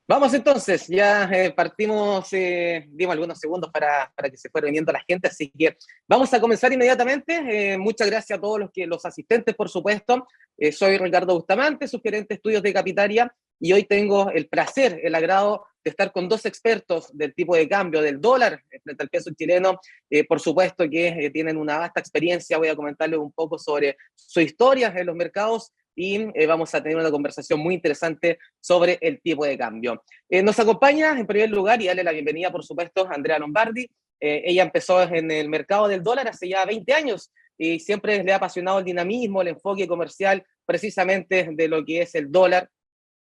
Vamos entonces, ya partimos, dimos algunos segundos para que se fuera viniendo la gente, así que vamos a comenzar inmediatamente. Muchas gracias a todos los asistentes, por supuesto. Soy Ricardo Bustamante, su gerente de estudios de Capitaria, y hoy tengo el placer, el agrado de estar con dos expertos del tipo de cambio del dólar frente al peso chileno. Por supuesto que tienen una vasta experiencia. Voy a comentarles un poco sobre su historia en los mercados y vamos a tener una conversación muy interesante sobre el tipo de cambio. Nos acompaña en primer lugar y darle la bienvenida, por supuesto, a Andrea Lombardi. Ella empezó en el mercado del dólar hace ya 20 años y siempre le ha apasionado el dinamismo, el enfoque comercial precisamente de lo que es el dólar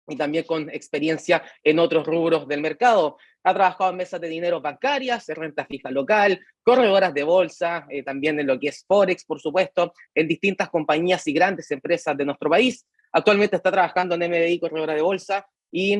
y también con experiencia en otros rubros del mercado. Ha trabajado en mesas de dinero bancarias, en renta fija local, corredoras de bolsa, también en lo que es Forex, por supuesto, en distintas compañías y grandes empresas de nuestro país. Actualmente está trabajando en MBI, corredora de bolsa, y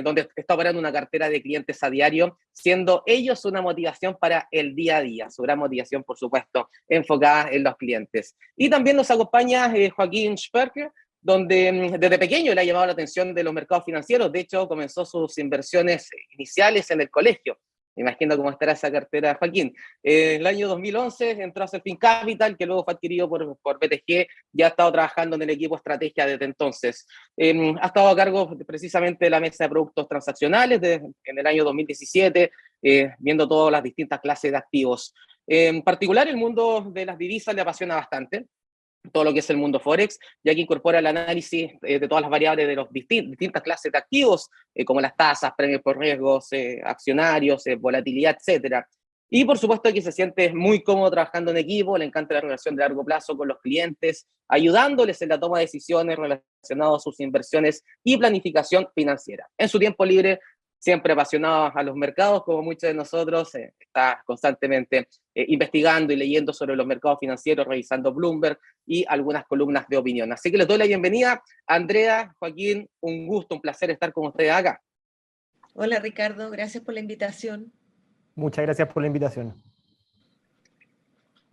donde está operando una cartera de clientes a diario, siendo ellos una motivación para el día a día, su gran motivación, por supuesto, enfocada en los clientes. Y también nos acompaña Joaquín Sperker, donde desde pequeño le ha llamado la atención de los mercados financieros. De hecho, comenzó sus inversiones iniciales en el colegio. Me imagino cómo estará esa cartera, Joaquín. En el año 2011 entró a Selfin Capital, que luego fue adquirido por BTG, y ha estado trabajando en el equipo estrategia desde entonces. Ha estado a cargo precisamente de la mesa de productos transaccionales en el año 2017, viendo todas las distintas clases de activos. En particular, el mundo de las divisas le apasiona bastante, todo lo que es el mundo Forex, ya que incorpora el análisis de todas las variables de los distintas clases de activos, como las tasas, premios por riesgos, accionarios, volatilidad, etcétera. Y por supuesto que se siente muy cómodo trabajando en equipo, le encanta la relación de largo plazo con los clientes, ayudándoles en la toma de decisiones relacionadas a sus inversiones y planificación financiera. En su tiempo libre, siempre apasionado a los mercados, como muchos de nosotros, está constantemente investigando y leyendo sobre los mercados financieros, revisando Bloomberg y algunas columnas de opinión. Así que les doy la bienvenida, Andrea, Joaquín, un gusto, un placer estar con ustedes acá. Hola Ricardo, gracias por la invitación. Muchas gracias por la invitación.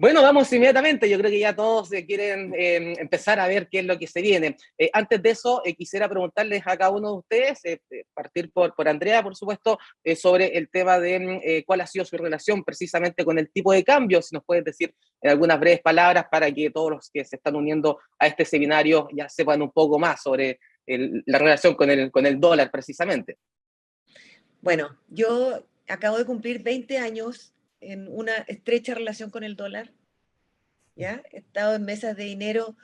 Bueno, vamos inmediatamente. Yo creo que ya todos quieren empezar a ver qué es lo que se viene. Antes de eso, quisiera preguntarles a cada uno de ustedes, partir por Andrea, por supuesto, sobre el tema de cuál ha sido su relación precisamente con el tipo de cambio. Si nos puedes decir en algunas breves palabras para que todos los que se están uniendo a este seminario ya sepan un poco más sobre la relación con el dólar precisamente. Bueno, yo acabo de cumplir 20 años en una estrecha relación con el dólar, ¿ya? He estado en mesas de dinero,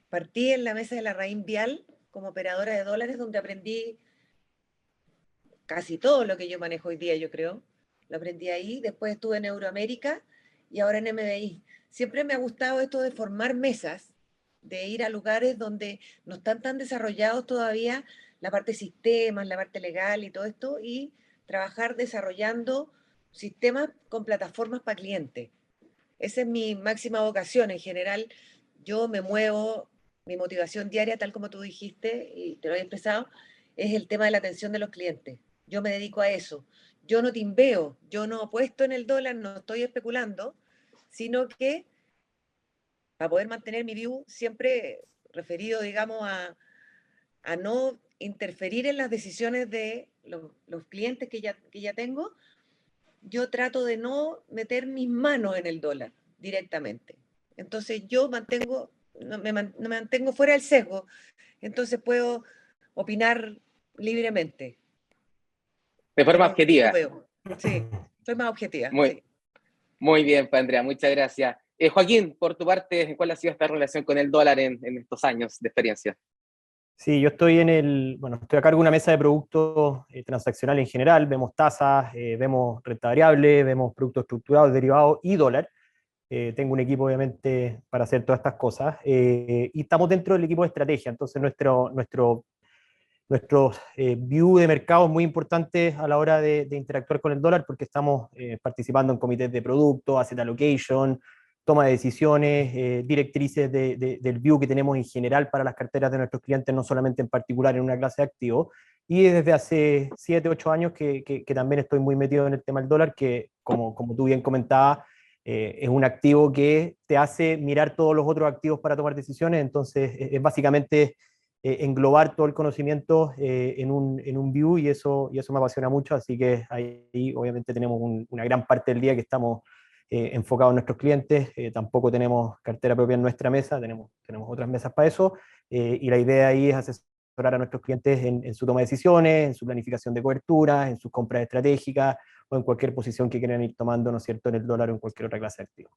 partí en la mesa de la Raín Vial como operadora de dólares, donde aprendí casi todo lo que yo manejo hoy día, yo creo. Lo aprendí ahí, después estuve en Euroamérica y ahora en MBI. Siempre me ha gustado esto de formar mesas, de ir a lugares donde no están tan desarrollados todavía la parte de sistemas, la parte legal y todo esto, y trabajar desarrollando sistemas con plataformas para clientes. Esa es mi máxima vocación. En general, yo me muevo, mi motivación diaria, tal como tú dijiste, y te lo he expresado, es el tema de la atención de los clientes. Yo me dedico a eso. Yo no timbeo, yo no apuesto en el dólar, no estoy especulando, sino que para poder mantener mi view siempre referido, digamos, a no interferir en las decisiones de los clientes que ya tengo, yo trato de no meter mis manos en el dólar directamente. Entonces yo me mantengo fuera del sesgo, entonces puedo opinar libremente De de forma lo que yo objetiva. veo. Sí, soy más objetiva, Muy, sí. muy bien, pues, Andrea, muchas gracias. Joaquín, por tu parte, ¿cuál ha sido esta relación con el dólar en estos años de experiencia? Sí, yo estoy estoy a cargo de una mesa de productos transaccionales en general. Vemos tasas, vemos renta variable, vemos productos estructurados, derivados y dólar. Tengo un equipo, obviamente, para hacer todas estas cosas. Y estamos dentro del equipo de estrategia. Entonces, nuestro view de mercado es muy importante a la hora de interactuar con el dólar, porque estamos participando en comités de producto, asset allocation, toma de decisiones, directrices del view que tenemos en general para las carteras de nuestros clientes, no solamente en particular en una clase de activos. Y desde hace 7, 8 años que también estoy muy metido en el tema del dólar, que como tú bien comentabas, es un activo que te hace mirar todos los otros activos para tomar decisiones. Entonces es básicamente englobar todo el conocimiento en un view, y eso me apasiona mucho, así que ahí obviamente tenemos una gran parte del día que estamos enfocados en nuestros clientes. Tampoco tenemos cartera propia en nuestra mesa, tenemos otras mesas para eso, y la idea ahí es asesorar a nuestros clientes en su toma de decisiones, en su planificación de cobertura, en sus compras estratégicas, o en cualquier posición que quieran ir tomando, ¿no es cierto?, en el dólar o en cualquier otra clase de activo.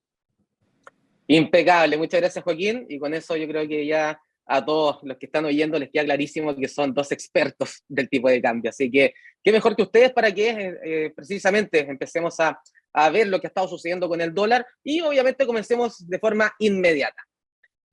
Impecable, muchas gracias, Joaquín, y con eso yo creo que ya a todos los que están oyendo les queda clarísimo que son dos expertos del tipo de cambio, así que qué mejor que ustedes para que precisamente empecemos a ver lo que ha estado sucediendo con el dólar, y obviamente comencemos de forma inmediata.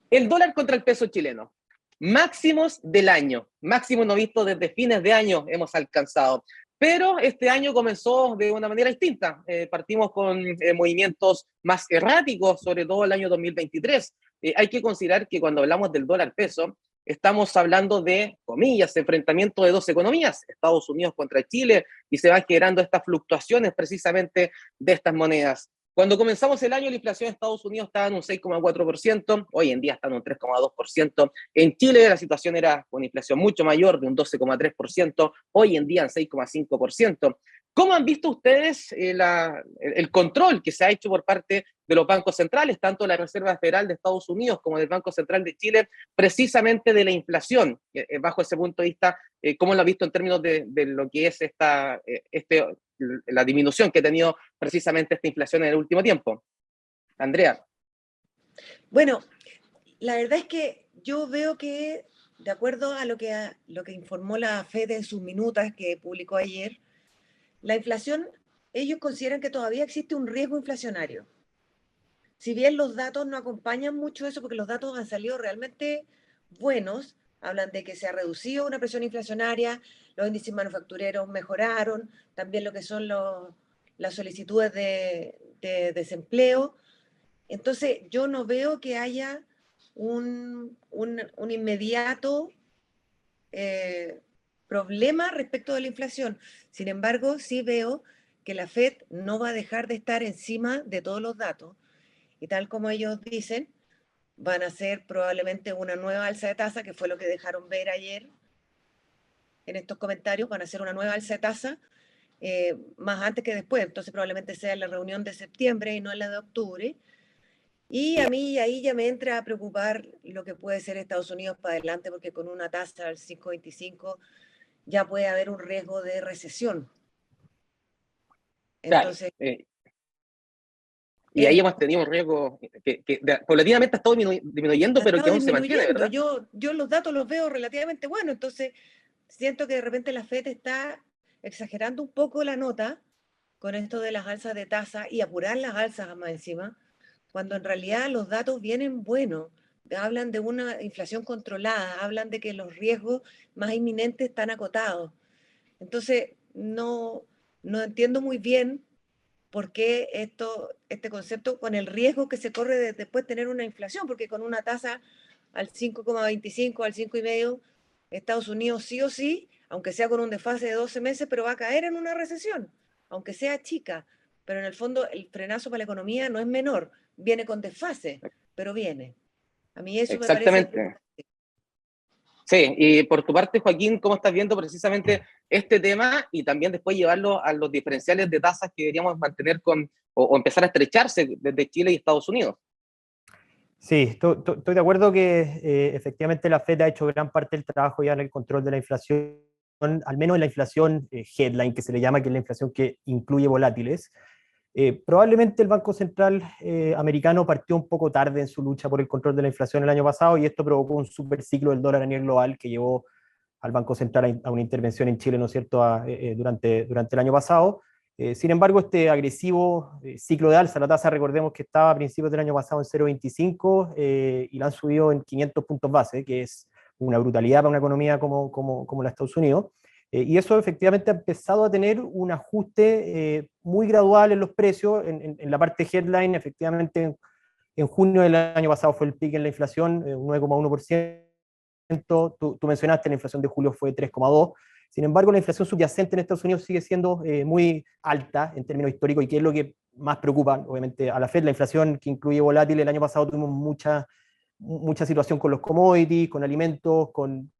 El dólar contra el peso chileno, máximos del año, máximo no visto desde fines de año hemos alcanzado. Pero este año comenzó de una manera distinta. Partimos con movimientos más erráticos, sobre todo el año 2023. Hay que considerar que cuando hablamos del dólar peso, estamos hablando de, comillas, enfrentamiento de dos economías, Estados Unidos contra Chile, y se van generando estas fluctuaciones precisamente de estas monedas. Cuando comenzamos el año, la inflación en Estados Unidos estaba en un 6,4%, hoy en día está en un 3,2%. En Chile la situación era con inflación mucho mayor, de un 12,3%, hoy en día en 6,5%. ¿Cómo han visto ustedes el control que se ha hecho por parte de los bancos centrales, tanto la Reserva Federal de Estados Unidos como del Banco Central de Chile, precisamente de la inflación? Bajo ese punto de vista, ¿cómo lo han visto en términos de lo que es la disminución que ha tenido precisamente esta inflación en el último tiempo? Andrea. Bueno, la verdad es que yo veo que, de acuerdo a lo que informó la FED en sus minutas que publicó ayer, la inflación, ellos consideran que todavía existe un riesgo inflacionario. Si bien los datos no acompañan mucho eso, porque los datos han salido realmente buenos, hablan de que se ha reducido una presión inflacionaria, los índices manufactureros mejoraron, también lo que son las solicitudes de desempleo. Entonces, yo no veo que haya un inmediato problema respecto de la inflación. Sin embargo, sí veo que la FED no va a dejar de estar encima de todos los datos, y tal como ellos dicen, van a hacer probablemente una nueva alza de tasa, que fue lo que dejaron ver ayer en estos comentarios. Van a hacer una nueva alza de tasa más antes que después, entonces probablemente sea en la reunión de septiembre y no en la de octubre. Y a mí ahí ya me entra a preocupar lo que puede ser Estados Unidos para adelante, porque con una tasa del 5,25 ya puede haber un riesgo de recesión. Entonces, claro, y ahí hemos tenido un riesgo que paulatinamente ha estado disminuyendo, pero que aún se mantiene, ¿verdad? Yo los datos los veo relativamente buenos, entonces siento que de repente la FED está exagerando un poco la nota con esto de las alzas de tasa y apurar las alzas más encima, cuando en realidad los datos vienen buenos. Hablan de una inflación controlada, hablan de que los riesgos más inminentes están acotados. Entonces, no entiendo muy bien por qué este concepto, con el riesgo que se corre de después tener una inflación, porque con una tasa al 5,25, al 5,5, Estados Unidos sí o sí, aunque sea con un desfase de 12 meses, pero va a caer en una recesión, aunque sea chica. Pero en el fondo el frenazo para la economía no es menor, viene con desfase, pero viene. A mí eso me parece... Exactamente. Sí, y por tu parte, Joaquín, ¿cómo estás viendo precisamente este tema y también después llevarlo a los diferenciales de tasas que deberíamos mantener o empezar a estrecharse desde Chile y Estados Unidos? Sí, estoy de acuerdo que efectivamente la Fed ha hecho gran parte del trabajo ya en el control de la inflación, al menos en la inflación headline, que se le llama, que es la inflación que incluye volátiles. Probablemente el Banco Central americano partió un poco tarde en su lucha por el control de la inflación el año pasado, y esto provocó un superciclo del dólar a nivel global que llevó al Banco Central a una intervención en Chile, ¿no es cierto?, durante el año pasado. Sin embargo, este agresivo ciclo de alza, la tasa, recordemos que estaba a principios del año pasado en 0,25 y la han subido en 500 puntos base, que es una brutalidad para una economía como la de Estados Unidos. Y eso efectivamente ha empezado a tener un ajuste muy gradual en los precios. En la parte headline, efectivamente, en junio del año pasado fue el pico en la inflación, un 9,1%. Tú mencionaste, la inflación de julio fue 3,2%. Sin embargo, la inflación subyacente en Estados Unidos sigue siendo muy alta en términos históricos, y que es lo que más preocupa, obviamente, a la Fed. La inflación que incluye volátil, el año pasado tuvimos mucha situación con los commodities, con alimentos, con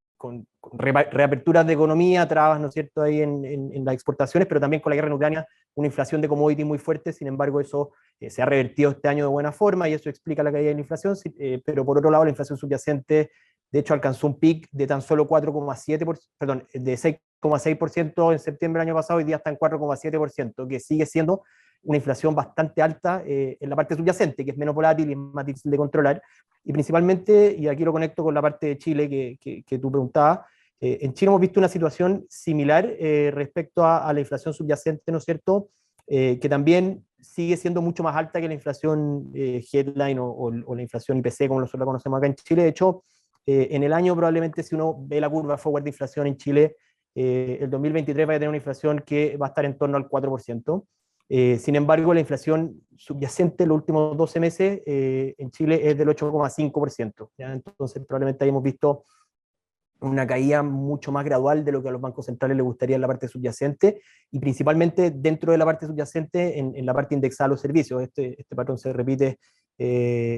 reaperturas de economía, trabas, ¿no es cierto?, ahí en las exportaciones, pero también con la guerra en Ucrania, una inflación de commodity muy fuerte. Sin embargo, eso se ha revertido este año de buena forma y eso explica la caída de la inflación, pero por otro lado, la inflación subyacente, de hecho, alcanzó un pic de tan solo 4,7%, perdón, de 6,6% en septiembre del año pasado, hoy día está en 4,7%, que sigue siendo una inflación bastante alta en la parte subyacente, que es menos volátil y es más difícil de controlar. Y principalmente, y aquí lo conecto con la parte de Chile que tú preguntabas, en Chile hemos visto una situación similar respecto a la inflación subyacente, ¿no es cierto?, que también sigue siendo mucho más alta que la inflación headline o la inflación IPC, como nosotros la conocemos acá en Chile. De hecho, en el año probablemente, si uno ve la curva forward de inflación en Chile, el 2023 va a tener una inflación que va a estar en torno al 4%. Sin embargo, la inflación subyacente en los últimos 12 meses en Chile es del 8,5%. Entonces, probablemente hayamos visto una caída mucho más gradual de lo que a los bancos centrales les gustaría en la parte subyacente, y principalmente dentro de la parte subyacente en la parte indexada a los servicios. Este patrón se repite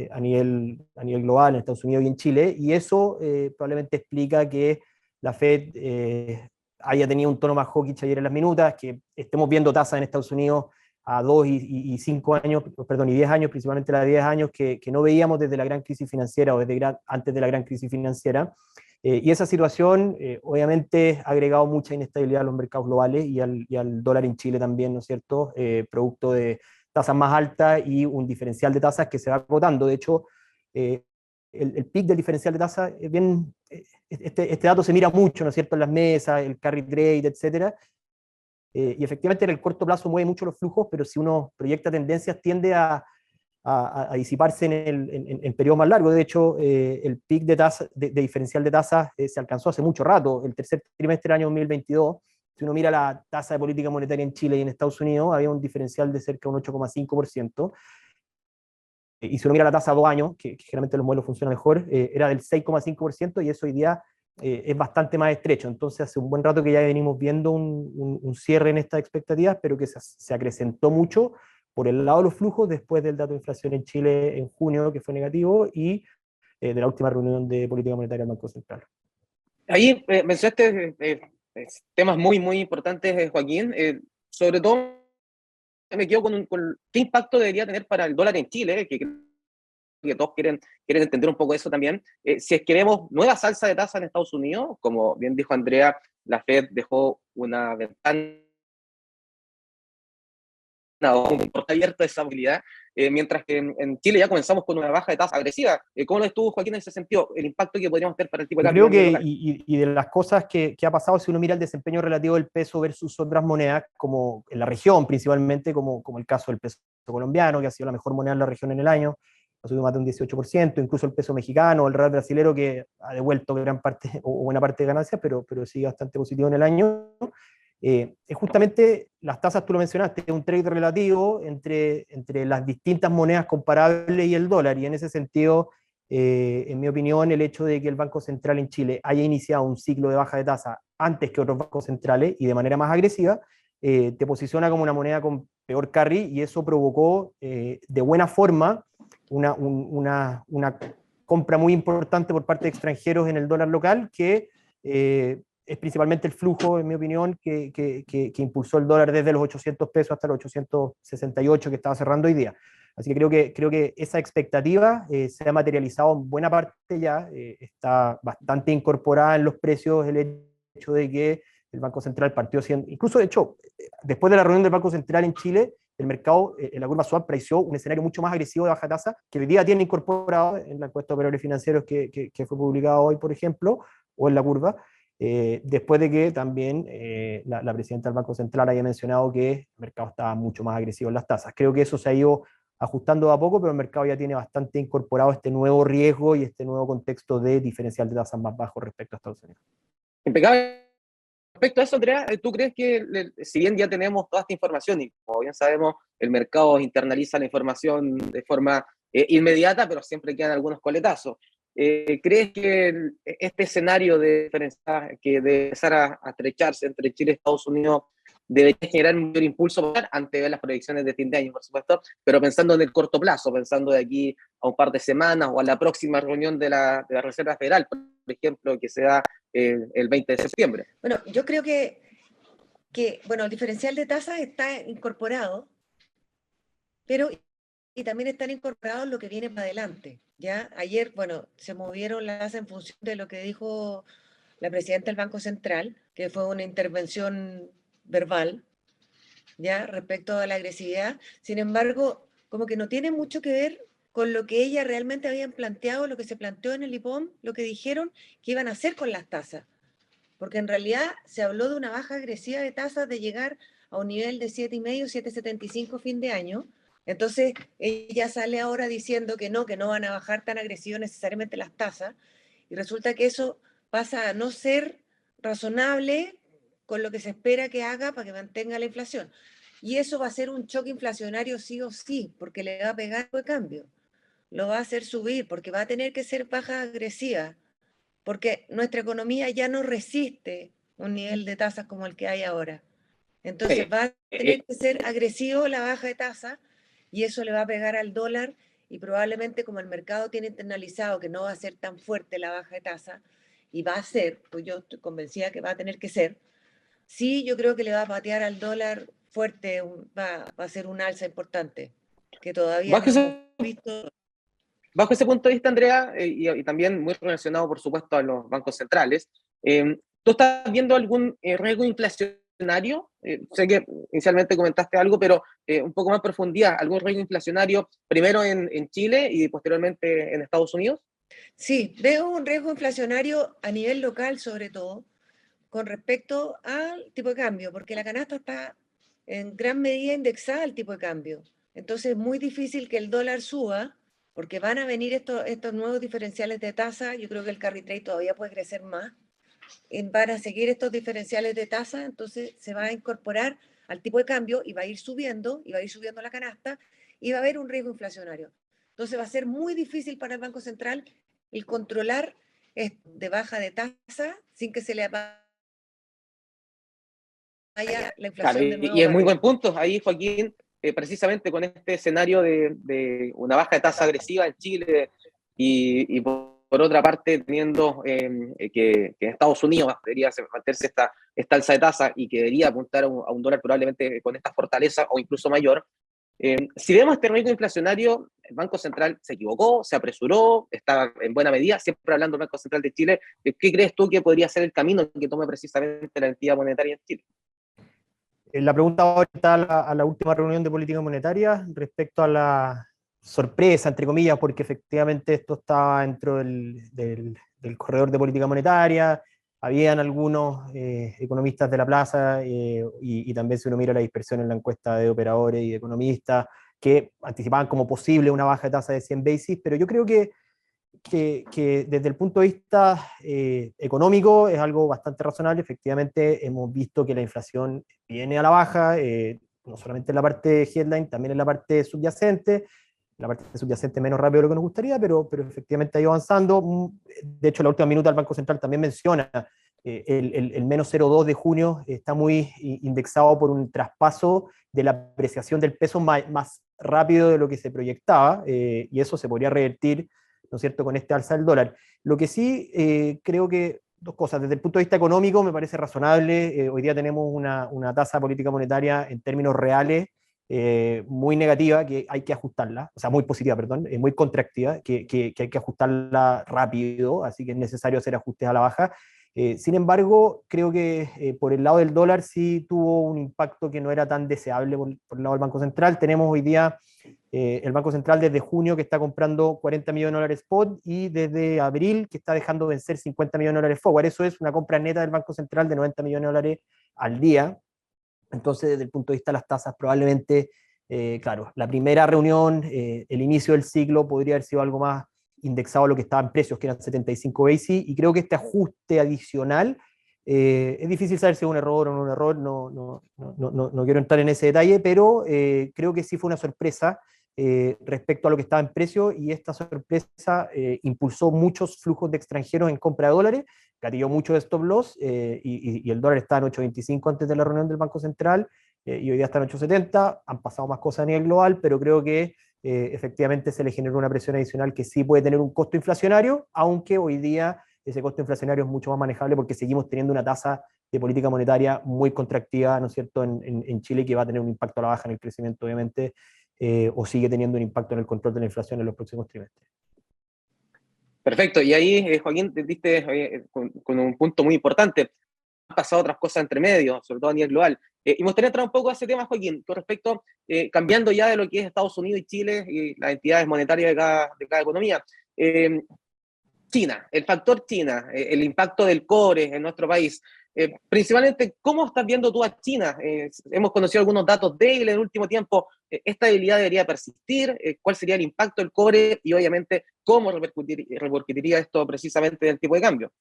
a nivel global en Estados Unidos y en Chile, y eso probablemente explica que la Fed haya tenido un tono más hawkish ayer en las minutas, que estemos viendo tasas en Estados Unidos a 2 y 5 años, perdón, y 10 años, principalmente la de 10 años, que no veíamos desde la gran crisis financiera o desde antes de la gran crisis financiera. Y esa situación obviamente ha agregado mucha inestabilidad a los mercados globales y al dólar en Chile también, ¿no es cierto?, producto de tasas más altas y un diferencial de tasas que se va agotando. De hecho, el pic del diferencial de tasas es bien, este dato se mira mucho, ¿no es cierto?, en las mesas, el carry trade, etcétera, y efectivamente en el corto plazo mueve mucho los flujos, pero si uno proyecta tendencias tiende a disiparse en periodos más largos. De hecho, el pic de diferencial de tasas se alcanzó hace mucho rato, el tercer trimestre del año 2022. Si uno mira la tasa de política monetaria en Chile y en Estados Unidos, había un diferencial de cerca de un 8,5%. Y si uno mira la tasa a 2 años, que generalmente los modelos funcionan mejor, era del 6,5%, y eso hoy día es bastante más estrecho. Entonces hace un buen rato que ya venimos viendo un cierre en estas expectativas, pero que se acrecentó mucho por el lado de los flujos después del dato de inflación en Chile en junio, que fue negativo, y de la última reunión de política monetaria del Banco Central. Ahí mencionaste temas muy, muy importantes, Joaquín. Sobre todo me quedo con qué impacto debería tener para el dólar en Chile, que todos quieren entender un poco eso también. Si es que vemos nueva salsa de tasa en Estados Unidos, como bien dijo Andrea, la Fed dejó una ventana o un portal abierto de esa movilidad, mientras que en Chile ya comenzamos con una baja de tasa agresiva. ¿Cómo lo estuvo, Joaquín, en ese sentido? El impacto que podríamos tener para el tipo de cambio. Creo que, y de las cosas que ha pasado, si uno mira el desempeño relativo del peso versus otras monedas, como en la región principalmente, como el caso del peso colombiano, que ha sido la mejor moneda en la región en el año, ha subido más de un 18%, incluso el peso mexicano, el real brasilero, que ha devuelto gran parte o buena parte de ganancias, pero sigue bastante positivo en el año. Es justamente las tasas, tú lo mencionaste, un trade relativo entre las distintas monedas comparables y el dólar, y en ese sentido, en mi opinión, el hecho de que el Banco Central en Chile haya iniciado un ciclo de baja de tasa antes que otros bancos centrales y de manera más agresiva, te posiciona como una moneda con peor carry, y eso provocó de buena forma una compra muy importante por parte de extranjeros en el dólar local, que es principalmente el flujo, en mi opinión, que impulsó el dólar desde los 800 pesos hasta los 868 que estaba cerrando hoy día. Así que creo que esa expectativa se ha materializado en buena parte ya, está bastante incorporada en los precios el hecho de que el Banco Central partió siendo, incluso de hecho, después de la reunión del Banco Central en Chile, el mercado en la curva swap preció un escenario mucho más agresivo de baja tasa, que hoy día tiene incorporado en la encuesta de operadores financieros que fue publicada hoy, por ejemplo, o en la curva, después de que también la presidenta del Banco Central haya mencionado que el mercado estaba mucho más agresivo en las tasas. Creo que eso se ha ido ajustando a poco, pero el mercado ya tiene bastante incorporado este nuevo riesgo y este nuevo contexto de diferencial de tasas más bajo respecto a Estados Unidos. Impecable. Respecto a eso, Andrea, ¿tú crees que, si bien ya tenemos toda esta información, y como bien sabemos, el mercado internaliza la información de forma inmediata, pero siempre quedan algunos coletazos, ¿crees que este escenario de diferencia, que de empezar a estrecharse entre Chile y Estados Unidos, debería generar un mayor impulso ante las proyecciones de fin de año, por supuesto, pero pensando en el corto plazo, pensando de aquí a un par de semanas o a la próxima reunión de la Reserva Federal, por ejemplo, que se da el 20 de septiembre. Bueno, yo creo que bueno, el diferencial de tasas está incorporado, pero y también están incorporados lo que viene para adelante. ¿Ya? Ayer, bueno, se movieron las tasas en función de lo que dijo la presidenta del Banco Central, que fue una intervención verbal, ¿ya? Respecto a la agresividad. Sin embargo, como que no tiene mucho que ver con lo que ella realmente habían planteado, lo que se planteó en el IPOM, lo que dijeron que iban a hacer con las tasas. Porque en realidad se habló de una baja agresiva de tasas de llegar a un nivel de 7,5, 7,75 fin de año. Entonces, ella sale ahora diciendo que no van a bajar tan agresivos necesariamente las tasas, y resulta que eso pasa a no ser razonable con lo que se espera que haga para que mantenga la inflación. Y eso va a ser un choque inflacionario sí o sí, porque le va a pegar el cambio. Lo va a hacer subir, porque va a tener que ser baja agresiva, porque nuestra economía ya no resiste un nivel de tasas como el que hay ahora. Entonces va a tener que ser agresivo la baja de tasa, y eso le va a pegar al dólar, y probablemente como el mercado tiene internalizado que no va a ser tan fuerte la baja de tasa, y va a ser, pues yo estoy convencida que va a tener que ser, sí, yo creo que le va a patear al dólar fuerte, va a ser un alza importante, que todavía Bajo no hemos ese, visto. bajo ese punto de vista, Andrea, y también muy relacionado, por supuesto, a los bancos centrales, ¿tú estás viendo algún riesgo inflacionario? Sé que inicialmente comentaste algo, pero un poco más profundidad, ¿algún riesgo inflacionario primero en Chile y posteriormente en Estados Unidos? Sí, veo un riesgo inflacionario a nivel local sobre todo, con respecto al tipo de cambio, porque la canasta está en gran medida indexada al tipo de cambio. Entonces es muy difícil que el dólar suba, porque van a venir estos nuevos diferenciales de tasa. Yo creo que el carry trade todavía puede crecer más. Van a seguir estos diferenciales de tasa, entonces se va a incorporar al tipo de cambio y va a ir subiendo, y va a ir subiendo la canasta, y va a haber un riesgo inflacionario. Entonces va a ser muy difícil para el Banco Central el controlar de baja de tasa sin que se le vaya la Claro, inflación de nuevo y es para muy buen arriba. punto ahí, Joaquín, precisamente con este escenario de una baja de tasa agresiva en Chile y por otra parte teniendo que en Estados Unidos debería mantenerse esta alza de tasa y que debería apuntar a un dólar probablemente con esta fortaleza o incluso mayor. Si vemos este riesgo inflacionario, el Banco Central se equivocó, se apresuró, está en buena medida, siempre hablando del Banco Central de Chile. ¿Qué crees tú que podría ser el camino que tome precisamente la entidad monetaria en Chile? La pregunta ahora está a la última reunión de política monetaria respecto a la sorpresa, entre comillas, porque efectivamente esto estaba dentro del corredor de política monetaria. Habían algunos economistas de la plaza y también si uno mira la dispersión en la encuesta de operadores y de economistas que anticipaban como posible una baja de tasa de 100 basis, pero yo creo que desde el punto de vista económico es algo bastante razonable. Efectivamente, hemos visto que la inflación viene a la baja, no solamente en la parte headline, también en la parte subyacente. La parte subyacente menos rápido de lo que nos gustaría, pero efectivamente ha ido avanzando. De hecho, la última minuta del Banco Central también menciona el menos 0,2 de junio está muy indexado por un traspaso de la apreciación del peso más rápido de lo que se proyectaba, y eso se podría revertir, ¿no es cierto?, con este alza del dólar. Lo que sí creo que dos cosas. Desde el punto de vista económico me parece razonable. Hoy día tenemos una tasa política monetaria en términos reales muy negativa, que hay que ajustarla, o sea, muy positiva, perdón, muy contractiva, que hay que ajustarla rápido, así que es necesario hacer ajustes a la baja. Sin embargo, creo que por el lado del dólar sí tuvo un impacto que no era tan deseable por el lado del Banco Central. Tenemos hoy día el Banco Central desde junio que está comprando 40 millones de dólares spot y desde abril que está dejando vencer 50 millones de dólares forward. Eso es una compra neta del Banco Central de 90 millones de dólares al día. Entonces, desde el punto de vista de las tasas, probablemente, claro, la primera reunión, el inicio del ciclo podría haber sido algo más indexado a lo que estaba en precios, que eran 75 basis, y creo que este ajuste adicional es difícil saber si es un error o no un error, no quiero entrar en ese detalle, pero creo que sí fue una sorpresa respecto a lo que estaba en precio, y esta sorpresa impulsó muchos flujos de extranjeros en compra de dólares, gatilló mucho de stop loss, y el dólar estaba en 8,25 antes de la reunión del Banco Central, y hoy día está en 8,70, han pasado más cosas a nivel global, pero creo que efectivamente se le generó una presión adicional que sí puede tener un costo inflacionario, aunque hoy día ese costo inflacionario es mucho más manejable porque seguimos teniendo una tasa de política monetaria muy contractiva, ¿no es cierto?, en Chile, que va a tener un impacto a la baja en el crecimiento, obviamente, o sigue teniendo un impacto en el control de la inflación en los próximos trimestres. Perfecto, y ahí, Joaquín, te diste con un punto muy importante. Han pasado otras cosas entre medio, sobre todo a nivel global. Y me gustaría entrar un poco a ese tema, Joaquín, con respecto, cambiando ya de lo que es Estados Unidos y Chile y las entidades monetarias de cada economía. China, el factor China, el impacto del cobre en nuestro país. Principalmente, ¿cómo estás viendo tú a China? Hemos conocido algunos datos débiles en el último tiempo. ¿Esta debilidad debería persistir? ¿Cuál sería el impacto del cobre? Y obviamente, ¿cómo repercutiría esto precisamente en el tipo de cambio?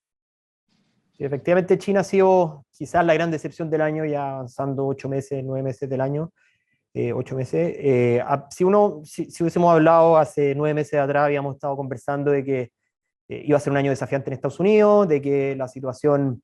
Sí, efectivamente, China ha sido quizás la gran decepción del año, ya avanzando 8 meses, 9 meses del año. 8 meses. Si hubiésemos hablado hace 9 meses atrás, habíamos estado conversando de que iba a ser un año desafiante en Estados Unidos, de que la situación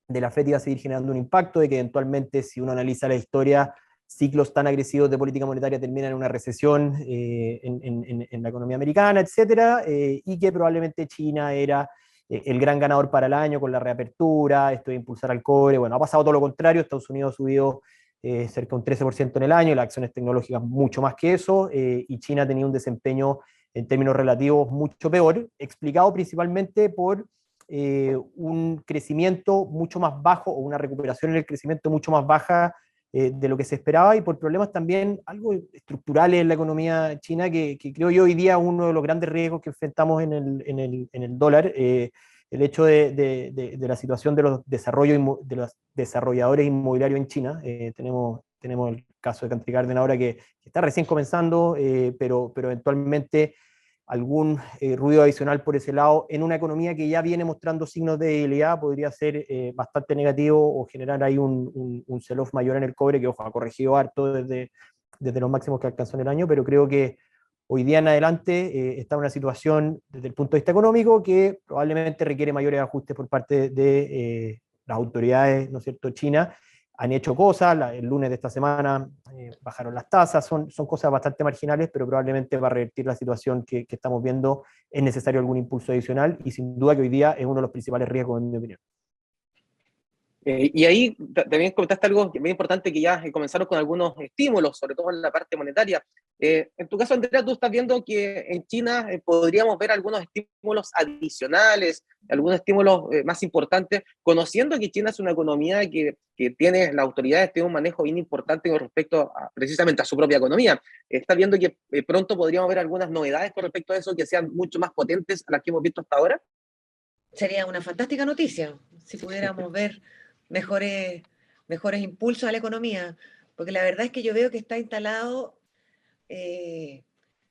de la Fed iba a seguir generando un impacto, de que eventualmente, si uno analiza la historia, ciclos tan agresivos de política monetaria terminan en una recesión en la economía americana, etcétera, y que probablemente China era el gran ganador para el año con la reapertura, esto de impulsar al cobre. Bueno, ha pasado todo lo contrario. Estados Unidos ha subido cerca de un 13% en el año, las acciones tecnológicas mucho más que eso, y China tenía un desempeño en términos relativos mucho peor, explicado principalmente por un crecimiento mucho más bajo o una recuperación en el crecimiento mucho más baja de lo que se esperaba, y por problemas también algo estructurales en la economía china que creo yo hoy día uno de los grandes riesgos que enfrentamos en el dólar. El hecho de la situación de los desarrolladores inmobiliarios en China. Tenemos el caso de Country Garden ahora que está recién comenzando, pero eventualmente algún ruido adicional por ese lado en una economía que ya viene mostrando signos de debilidad podría ser bastante negativo o generar ahí un sell-off mayor en el cobre, que ojo, ha corregido harto desde los máximos que alcanzó en el año, pero creo que hoy día en adelante está en una situación desde el punto de vista económico que probablemente requiere mayores ajustes por parte de las autoridades, ¿no es cierto?, chinas. Han hecho cosas, el lunes de esta semana bajaron las tasas, son cosas bastante marginales, pero probablemente para revertir la situación que estamos viendo es necesario algún impulso adicional, y sin duda que hoy día es uno de los principales riesgos, en mi opinión. Y ahí también comentaste algo muy importante, que ya comenzaron con algunos estímulos, sobre todo en la parte monetaria. En tu caso, Andrea, tú estás viendo que en China podríamos ver algunos estímulos adicionales, algunos estímulos más importantes, conociendo que China es una economía que tiene, las autoridades tienen un manejo bien importante con respecto precisamente a su propia economía. ¿Estás viendo que pronto podríamos ver algunas novedades con respecto a eso que sean mucho más potentes a las que hemos visto hasta ahora? Sería una fantástica noticia si pudiéramos ver mejores impulsos a la economía, porque la verdad es que yo veo que está instalado,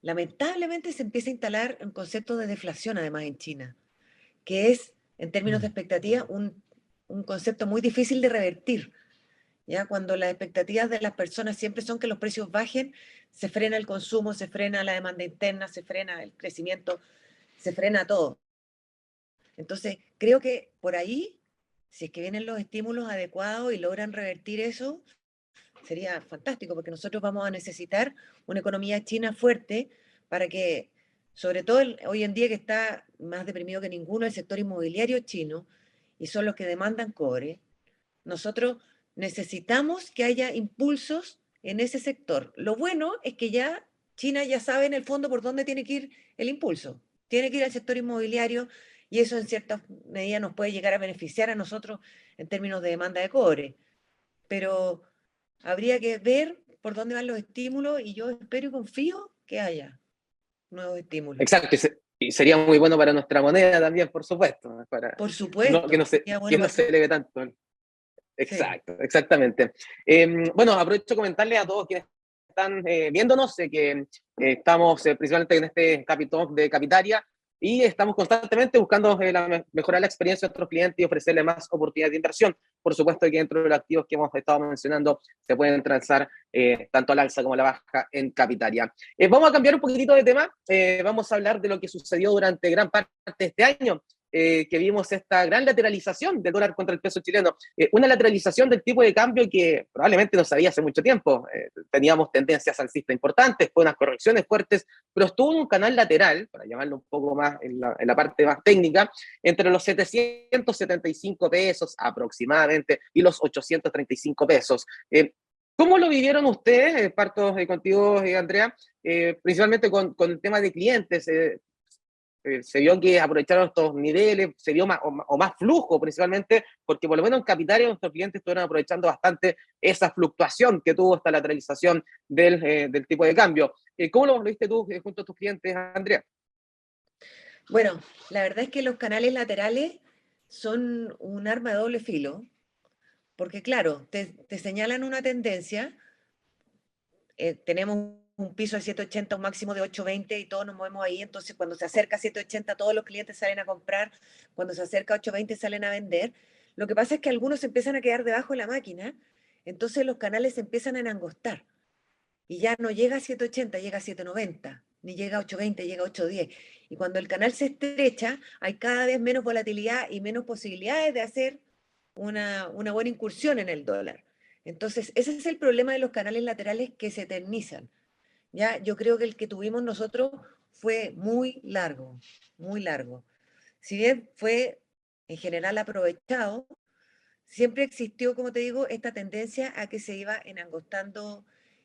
lamentablemente se empieza a instalar un concepto de deflación además en China, que es, en términos de expectativas, un concepto muy difícil de revertir. ¿Ya? Cuando las expectativas de las personas siempre son que los precios bajen, se frena el consumo, se frena la demanda interna, se frena el crecimiento, se frena todo. Entonces, creo que por ahí, si es que vienen los estímulos adecuados y logran revertir eso, sería fantástico, porque nosotros vamos a necesitar una economía china fuerte para que, sobre todo hoy en día que está más deprimido que ninguno el sector inmobiliario chino, y son los que demandan cobre, nosotros necesitamos que haya impulsos en ese sector. Lo bueno es que ya China ya sabe en el fondo por dónde tiene que ir el impulso. Tiene que ir al sector inmobiliario, y eso en cierta medida nos puede llegar a beneficiar a nosotros en términos de demanda de cobre. Pero habría que ver por dónde van los estímulos, y yo espero y confío que haya nuevos estímulos. Exacto, y sería muy bueno para nuestra moneda también, por supuesto, Por supuesto, que no sería bueno para se eleve tanto. Exacto, sí. Exactamente. Bueno, aprovecho de comentarle a todos quienes están viéndonos que estamos principalmente en este Capitalk de Capitaria, y estamos constantemente buscando mejorar la experiencia de nuestros clientes y ofrecerles más oportunidades de inversión. Por supuesto que dentro de los activos que hemos estado mencionando se pueden transar tanto al alza como a la baja en Capitaria. Vamos a cambiar un poquitito de tema. Vamos a hablar de lo que sucedió durante gran parte de este año. que vimos esta gran lateralización del dólar contra el peso chileno, una lateralización del tipo de cambio que probablemente no se sabía hace mucho tiempo. Teníamos tendencias alcistas importantes, fue unas correcciones fuertes, pero estuvo en un canal lateral, para llamarlo un poco más en la parte más técnica, entre los 775 pesos aproximadamente y los 835 pesos. ¿Cómo lo vivieron ustedes? Parto contigo, Andrea, principalmente con el tema de clientes. Se vio que aprovecharon estos niveles, se vio más flujo principalmente, porque por lo menos en capitales nuestros clientes estuvieron aprovechando bastante esa fluctuación que tuvo esta lateralización del tipo de cambio. ¿Cómo lo viste tú junto a tus clientes, Andrea? Bueno, la verdad es que los canales laterales son un arma de doble filo, porque claro, te señalan una tendencia, tenemos un piso de 780, un máximo de 820 y todos nos movemos ahí, entonces cuando se acerca a 780 todos los clientes salen a comprar, cuando se acerca a 820 salen a vender. Lo que pasa es que algunos se empiezan a quedar debajo de la máquina, entonces los canales se empiezan a enangostar y ya no llega a 780, llega a 790, ni llega a 820, llega a 810. Y cuando el canal se estrecha, hay cada vez menos volatilidad y menos posibilidades de hacer una buena incursión en el dólar. Entonces, ese es el problema de los canales laterales que se eternizan. ¿Ya? Yo creo que el que tuvimos nosotros fue muy largo, muy largo. Si bien fue en general aprovechado, siempre existió, como te digo, esta tendencia a que se iba enangostando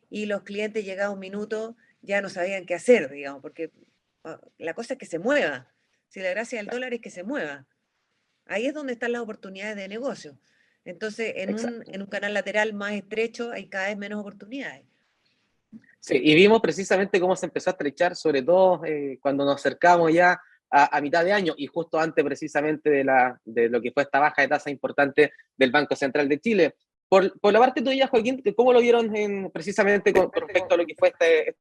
y los clientes llegado un minuto ya no sabían qué hacer, digamos, porque la cosa es que se mueva. Si la gracia del dólar es que se mueva. Ahí es donde están las oportunidades de negocio. Entonces, en un canal lateral más estrecho hay cada vez menos oportunidades. Sí, y vimos precisamente cómo se empezó a estrechar, sobre todo cuando nos acercamos ya a mitad de año y justo antes precisamente de lo que fue esta baja de tasa importante del Banco Central de Chile. Por la parte tuya, Joaquín, ¿cómo lo vieron precisamente con respecto a lo que fue este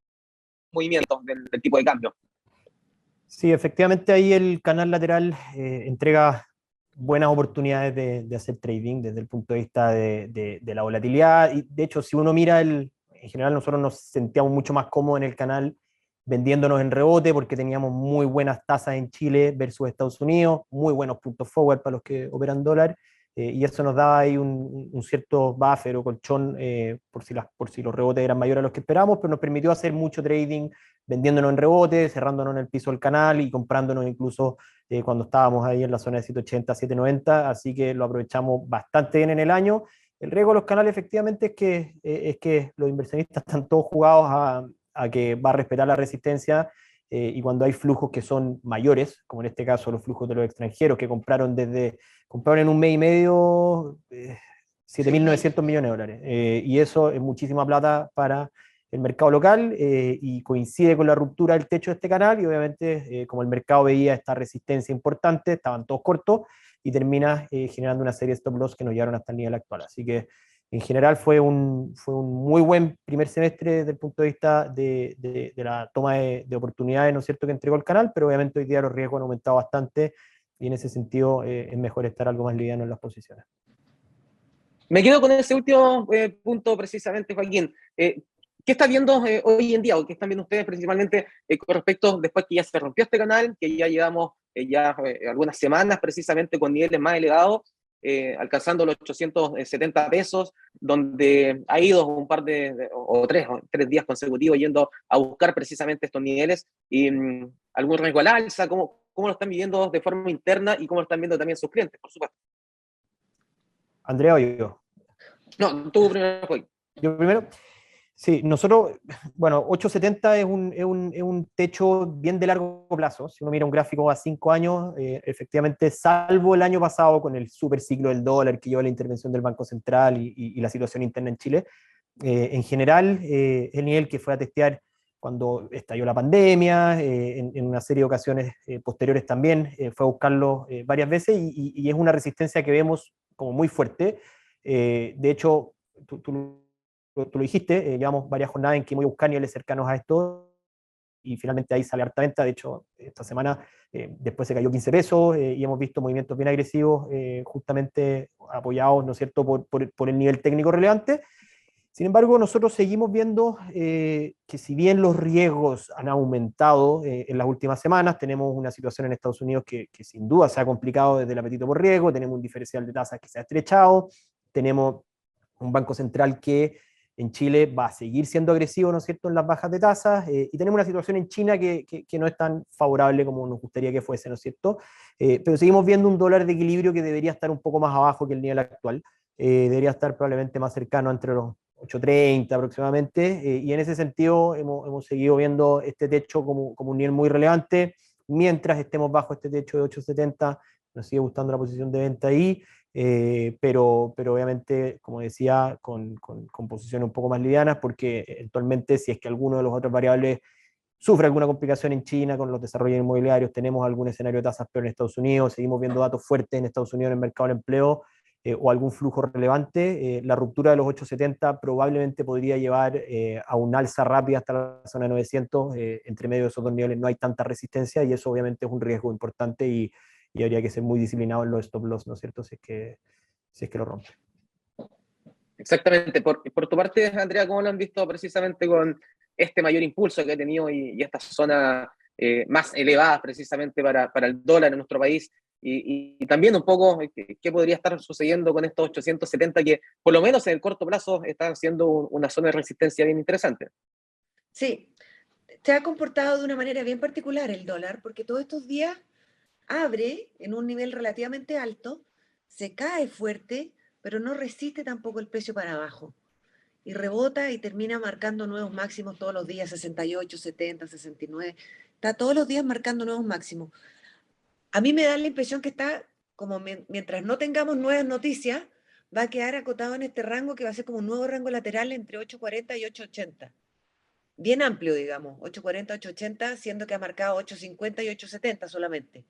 movimiento del tipo de cambio? Sí, efectivamente ahí el canal lateral entrega buenas oportunidades de hacer trading desde el punto de vista de la volatilidad. Y de hecho, si uno mira en general nosotros nos sentíamos mucho más cómodos en el canal vendiéndonos en rebote porque teníamos muy buenas tasas en Chile versus Estados Unidos, muy buenos puntos forward para los que operan dólar, y eso nos daba ahí un cierto buffer o colchón por si los rebotes eran mayores a los que esperábamos, pero nos permitió hacer mucho trading vendiéndonos en rebote, cerrándonos en el piso del canal y comprándonos incluso cuando estábamos ahí en la zona de 780, 790, así que lo aprovechamos bastante bien en el año. El riesgo de los canales efectivamente es que los inversionistas están todos jugados a que va a respetar la resistencia, y cuando hay flujos que son mayores, como en este caso los flujos de los extranjeros que compraron en un mes y medio 7.900 millones de dólares, y eso es muchísima plata para el mercado local, y coincide con la ruptura del techo de este canal, y obviamente como el mercado veía esta resistencia importante, estaban todos cortos, y termina generando una serie de stop loss que nos llevaron hasta el nivel actual. Así que en general fue un muy buen primer semestre desde el punto de vista de la toma de oportunidades, ¿no es cierto?, que entregó el canal, pero obviamente hoy día los riesgos han aumentado bastante, y en ese sentido es mejor estar algo más liviano en las posiciones. Me quedo con ese último punto precisamente, Joaquín. ¿Qué está viendo hoy en día, o qué están viendo ustedes principalmente con respecto, después que ya se rompió este canal, que ya llevamos algunas semanas precisamente con niveles más elevados, alcanzando los 870 pesos, donde ha ido un par o tres días consecutivos yendo a buscar precisamente estos niveles, y algún riesgo al alza? ¿Cómo lo están viviendo de forma interna y cómo lo están viendo también sus clientes, por supuesto? Andrea o yo. No, tú primero, Joaquín. Yo primero. Sí, nosotros, bueno, 870 es un techo bien de largo plazo. Si uno mira un gráfico a 5 años, efectivamente, salvo el año pasado con el super ciclo del dólar que llevó la intervención del Banco Central y la situación interna en Chile, en general, el nivel que fue a testear cuando estalló la pandemia, en una serie de ocasiones posteriores también, fue a buscarlo varias veces, y es una resistencia que vemos como muy fuerte. De hecho, tú lo dijiste, llevamos varias jornadas en que voy a buscar niveles cercanos a esto, y finalmente ahí sale harta venta. De hecho, esta semana después se cayó 15 pesos, y hemos visto movimientos bien agresivos, justamente apoyados, ¿no es cierto?, por el nivel técnico relevante. Sin embargo, nosotros seguimos viendo que si bien los riesgos han aumentado en las últimas semanas, tenemos una situación en Estados Unidos que sin duda se ha complicado desde el apetito por riesgo, tenemos un diferencial de tasas que se ha estrechado, tenemos un banco central que en Chile va a seguir siendo agresivo, ¿no es cierto?, en las bajas de tasas, y tenemos una situación en China que no es tan favorable como nos gustaría que fuese, ¿no es cierto? Pero seguimos viendo un dólar de equilibrio que debería estar un poco más abajo que el nivel actual, debería estar probablemente más cercano entre los 8.30 aproximadamente, y en ese sentido hemos seguido viendo este techo como un nivel muy relevante. Mientras estemos bajo este techo de 8.70, nos sigue gustando la posición de venta ahí, pero obviamente, como decía, con posiciones un poco más livianas, porque eventualmente si es que alguno de los otros variables sufre alguna complicación en China con los desarrollos inmobiliarios, tenemos algún escenario de tasas peor en Estados Unidos, seguimos viendo datos fuertes en Estados Unidos en el mercado del empleo, o algún flujo relevante, la ruptura de los 8.70 probablemente podría llevar a un alza rápida hasta la zona de 900, entre medio de esos dos niveles no hay tanta resistencia y eso obviamente es un riesgo importante y habría que ser muy disciplinado en los stop loss, ¿no es cierto?, si es que lo rompe. Exactamente. Por tu parte, Andrea, ¿cómo lo han visto precisamente con este mayor impulso que ha tenido y esta zona más elevada precisamente para el dólar en nuestro país? Y también un poco qué podría estar sucediendo con estos 870 que por lo menos en el corto plazo están siendo una zona de resistencia bien interesante. Sí, se ha comportado de una manera bien particular el dólar, porque todos estos días abre en un nivel relativamente alto, se cae fuerte, pero no resiste tampoco el precio para abajo. Y rebota y termina marcando nuevos máximos todos los días, 68, 70, 69. Está todos los días marcando nuevos máximos. A mí me da la impresión que está, como mientras no tengamos nuevas noticias, va a quedar acotado en este rango que va a ser como un nuevo rango lateral entre 8.40 y 8.80. Bien amplio, digamos, 8.40, 8.80, siendo que ha marcado 8.50 y 8.70 solamente.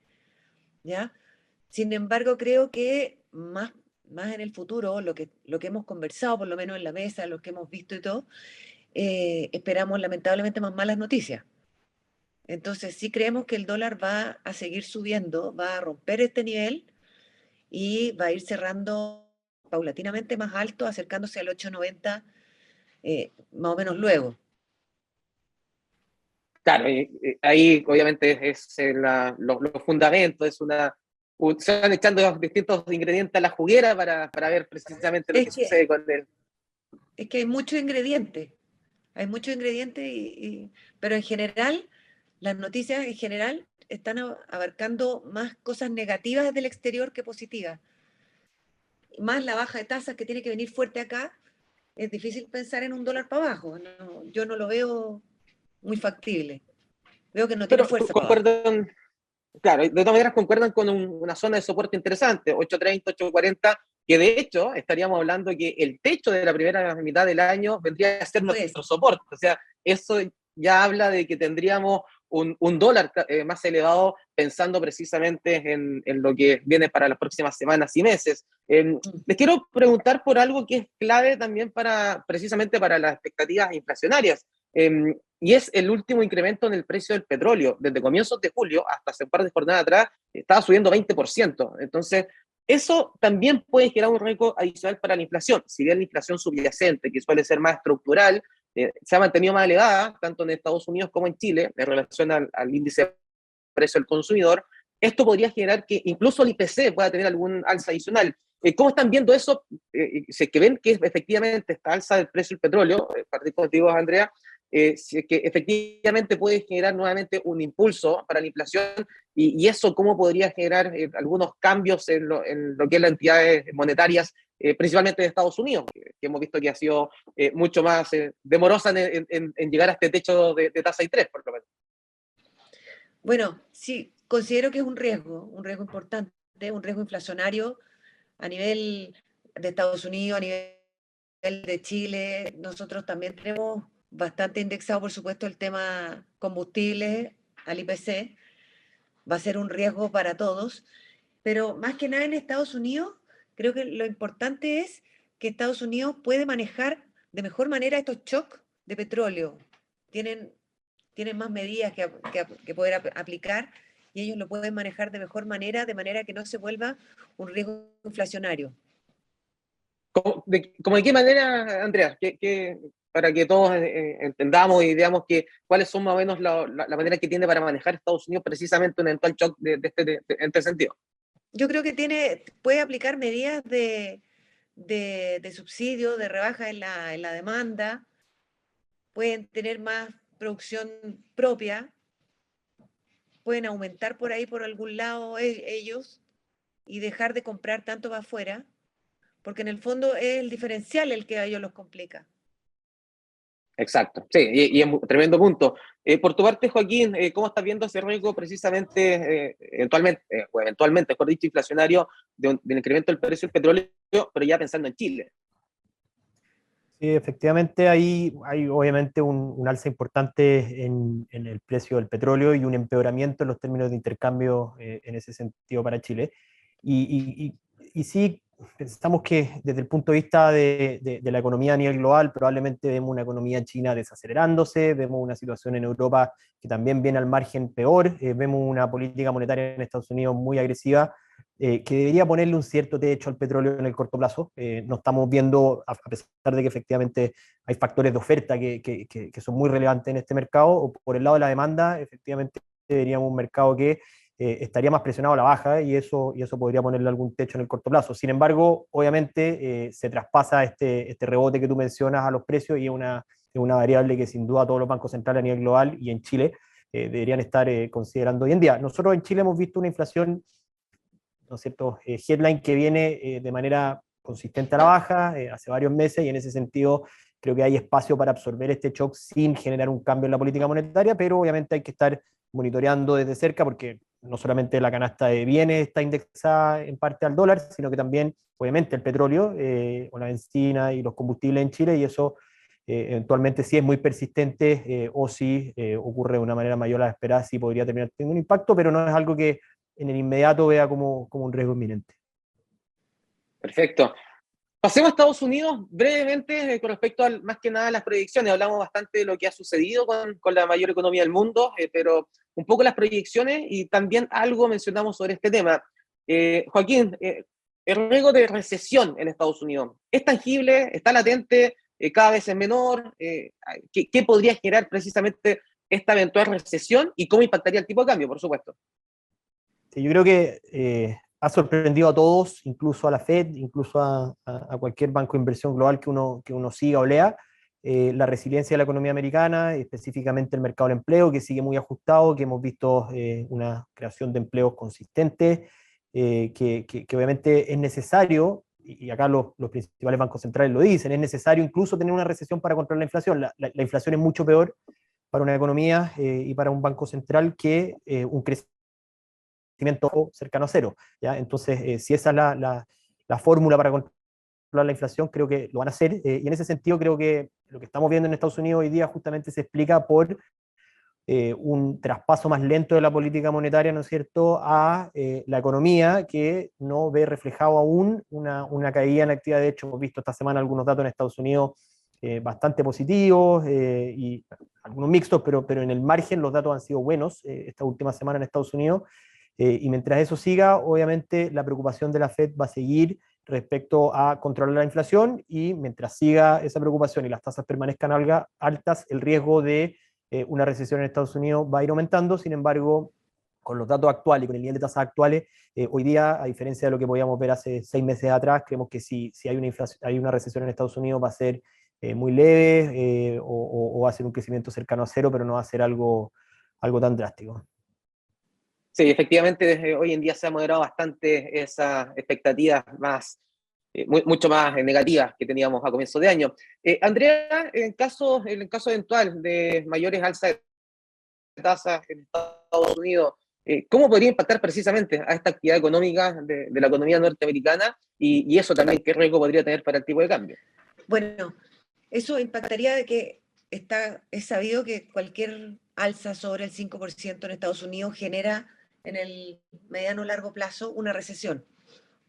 ¿Ya? Sin embargo, creo que más en el futuro, lo que hemos conversado, por lo menos en la mesa, lo que hemos visto y todo, esperamos lamentablemente más malas noticias. Entonces, sí creemos que el dólar va a seguir subiendo, va a romper este nivel y va a ir cerrando paulatinamente más alto, acercándose al 8.90 más o menos luego. Claro, ahí obviamente es los fundamentos, se van echando distintos ingredientes a la juguera para ver precisamente lo que sucede con él. Es que hay muchos ingredientes, pero en general, las noticias en general están abarcando más cosas negativas del exterior que positivas. Más la baja de tasas que tiene que venir fuerte acá, es difícil pensar en un dólar para abajo. No, yo no lo veo muy factible. Veo que no tiene Pero fuerza para abajo. concuerdan, claro, de todas maneras concuerdan con una zona de soporte interesante, 8.30, 8.40, que de hecho estaríamos hablando que el techo de la primera mitad del año vendría a ser nuestro soporte. O sea, eso ya habla de que tendríamos un dólar más elevado pensando precisamente en lo que viene para las próximas semanas y meses. Les quiero preguntar por algo que es clave también precisamente para las expectativas inflacionarias. Y es el último incremento en el precio del petróleo. Desde comienzos de julio hasta hace un par de jornadas atrás, estaba subiendo 20%. Entonces, eso también puede generar un riesgo adicional para la inflación. Si bien la inflación subyacente, que suele ser más estructural, se ha mantenido más elevada, tanto en Estados Unidos como en Chile, en relación al índice de precio del consumidor, esto podría generar que incluso el IPC pueda tener algún alza adicional. ¿Cómo están viendo eso? Si es que ven que efectivamente esta alza del precio del petróleo, partir contigo, Andrea, si es que efectivamente puede generar nuevamente un impulso para la inflación y eso cómo podría generar algunos cambios en lo que es las entidades monetarias, principalmente de Estados Unidos, que hemos visto que ha sido mucho más demorosa en llegar a este techo de tasa I3, por lo menos. Bueno, sí, considero que es un riesgo importante, un riesgo inflacionario a nivel de Estados Unidos, a nivel de Chile. Nosotros también tenemos bastante indexado, por supuesto, el tema combustibles al IPC. Va a ser un riesgo para todos, pero más que nada en Estados Unidos, creo que lo importante es que Estados Unidos puede manejar de mejor manera estos shocks de petróleo. Tienen más medidas que poder aplicar y ellos lo pueden manejar de mejor manera, de manera que no se vuelva un riesgo inflacionario. ¿Cómo de qué manera, Andrea? Para que todos entendamos y veamos cuáles son más o menos la manera que tiene para manejar Estados Unidos precisamente un eventual shock en este sentido. Yo creo que puede aplicar medidas de subsidio, de rebaja en la demanda, pueden tener más producción propia, pueden aumentar por ahí, por algún lado, ellos, y dejar de comprar tanto para afuera, porque en el fondo es el diferencial el que a ellos los complica. Exacto, sí, y es un tremendo punto. Por tu parte, Joaquín, ¿cómo estás viendo ese riesgo precisamente, eventualmente, mejor dicho, inflacionario, del incremento del precio del petróleo, pero ya pensando en Chile? Sí, efectivamente hay obviamente un alza importante en el precio del petróleo y un empeoramiento en los términos de intercambio en ese sentido para Chile. Y sí, pensamos que desde el punto de vista de la economía a nivel global, probablemente vemos una economía china desacelerándose, vemos una situación en Europa que también viene al margen peor, vemos una política monetaria en Estados Unidos muy agresiva, que debería ponerle un cierto techo al petróleo en el corto plazo. No estamos viendo, a pesar de que efectivamente hay factores de oferta que son muy relevantes en este mercado, o por el lado de la demanda, efectivamente veríamos un mercado que estaría más presionado a la baja y eso podría ponerle algún techo en el corto plazo. Sin embargo, obviamente se traspasa este rebote que tú mencionas a los precios y es una variable que sin duda todos los bancos centrales a nivel global y en Chile deberían estar considerando hoy en día. Nosotros en Chile hemos visto una inflación, ¿no es cierto?, headline que viene de manera consistente a la baja hace varios meses, y en ese sentido creo que hay espacio para absorber este shock sin generar un cambio en la política monetaria, pero obviamente hay que estar monitoreando desde cerca porque no solamente la canasta de bienes está indexada en parte al dólar, sino que también obviamente el petróleo o la benzina y los combustibles en Chile, y eso eventualmente si es muy persistente o si ocurre de una manera mayor a la esperada, sí podría terminar teniendo un impacto, pero no es algo que en el inmediato vea como un riesgo inminente. Perfecto. Pasemos a Estados Unidos brevemente con respecto más que nada a las proyecciones. Hablamos bastante de lo que ha sucedido con la mayor economía del mundo, pero un poco las proyecciones y también algo mencionamos sobre este tema. Joaquín, el riesgo de recesión en Estados Unidos, ¿es tangible? ¿Está latente? ¿Cada vez es menor? ¿Qué podría generar precisamente esta eventual recesión y cómo impactaría el tipo de cambio, por supuesto? Sí, yo creo que ha sorprendido a todos, incluso a la Fed, incluso a cualquier banco de inversión global que uno siga o lea, la resiliencia de la economía americana, específicamente el mercado del empleo, que sigue muy ajustado, que hemos visto una creación de empleos consistente, que obviamente es necesario, y acá los principales bancos centrales lo dicen, es necesario incluso tener una recesión para controlar la inflación. La inflación es mucho peor para una economía y para un banco central que un crecimiento cercano a cero, ¿ya? Entonces, si esa es la fórmula para controlar la inflación, creo que lo van a hacer, y en ese sentido creo que lo que estamos viendo en Estados Unidos hoy día justamente se explica por un traspaso más lento de la política monetaria, ¿no es cierto?, a la economía, que no ve reflejado aún una caída en la actividad. De hecho, hemos visto esta semana algunos datos en Estados Unidos bastante positivos y algunos mixtos, pero en el margen los datos han sido buenos esta última semana en Estados Unidos. Y mientras eso siga, obviamente la preocupación de la Fed va a seguir respecto a controlar la inflación, y mientras siga esa preocupación y las tasas permanezcan altas, el riesgo de una recesión en Estados Unidos va a ir aumentando. Sin embargo, con los datos actuales y con el nivel de tasas actuales, hoy día, a diferencia de lo que podíamos ver hace 6 meses atrás, creemos que si hay una recesión en Estados Unidos va a ser muy leve o va a ser un crecimiento cercano a cero, pero no va a ser algo tan drástico. Sí, efectivamente, desde hoy en día se ha moderado bastante esas expectativas mucho más negativas que teníamos a comienzo de año. Andrea, en el caso eventual de mayores alzas de tasas en Estados Unidos, ¿cómo podría impactar precisamente a esta actividad económica de la economía norteamericana y eso también qué riesgo podría tener para el tipo de cambio? Bueno, eso impactaría de que es sabido que cualquier alza sobre el 5% en Estados Unidos genera en el mediano o largo plazo una recesión.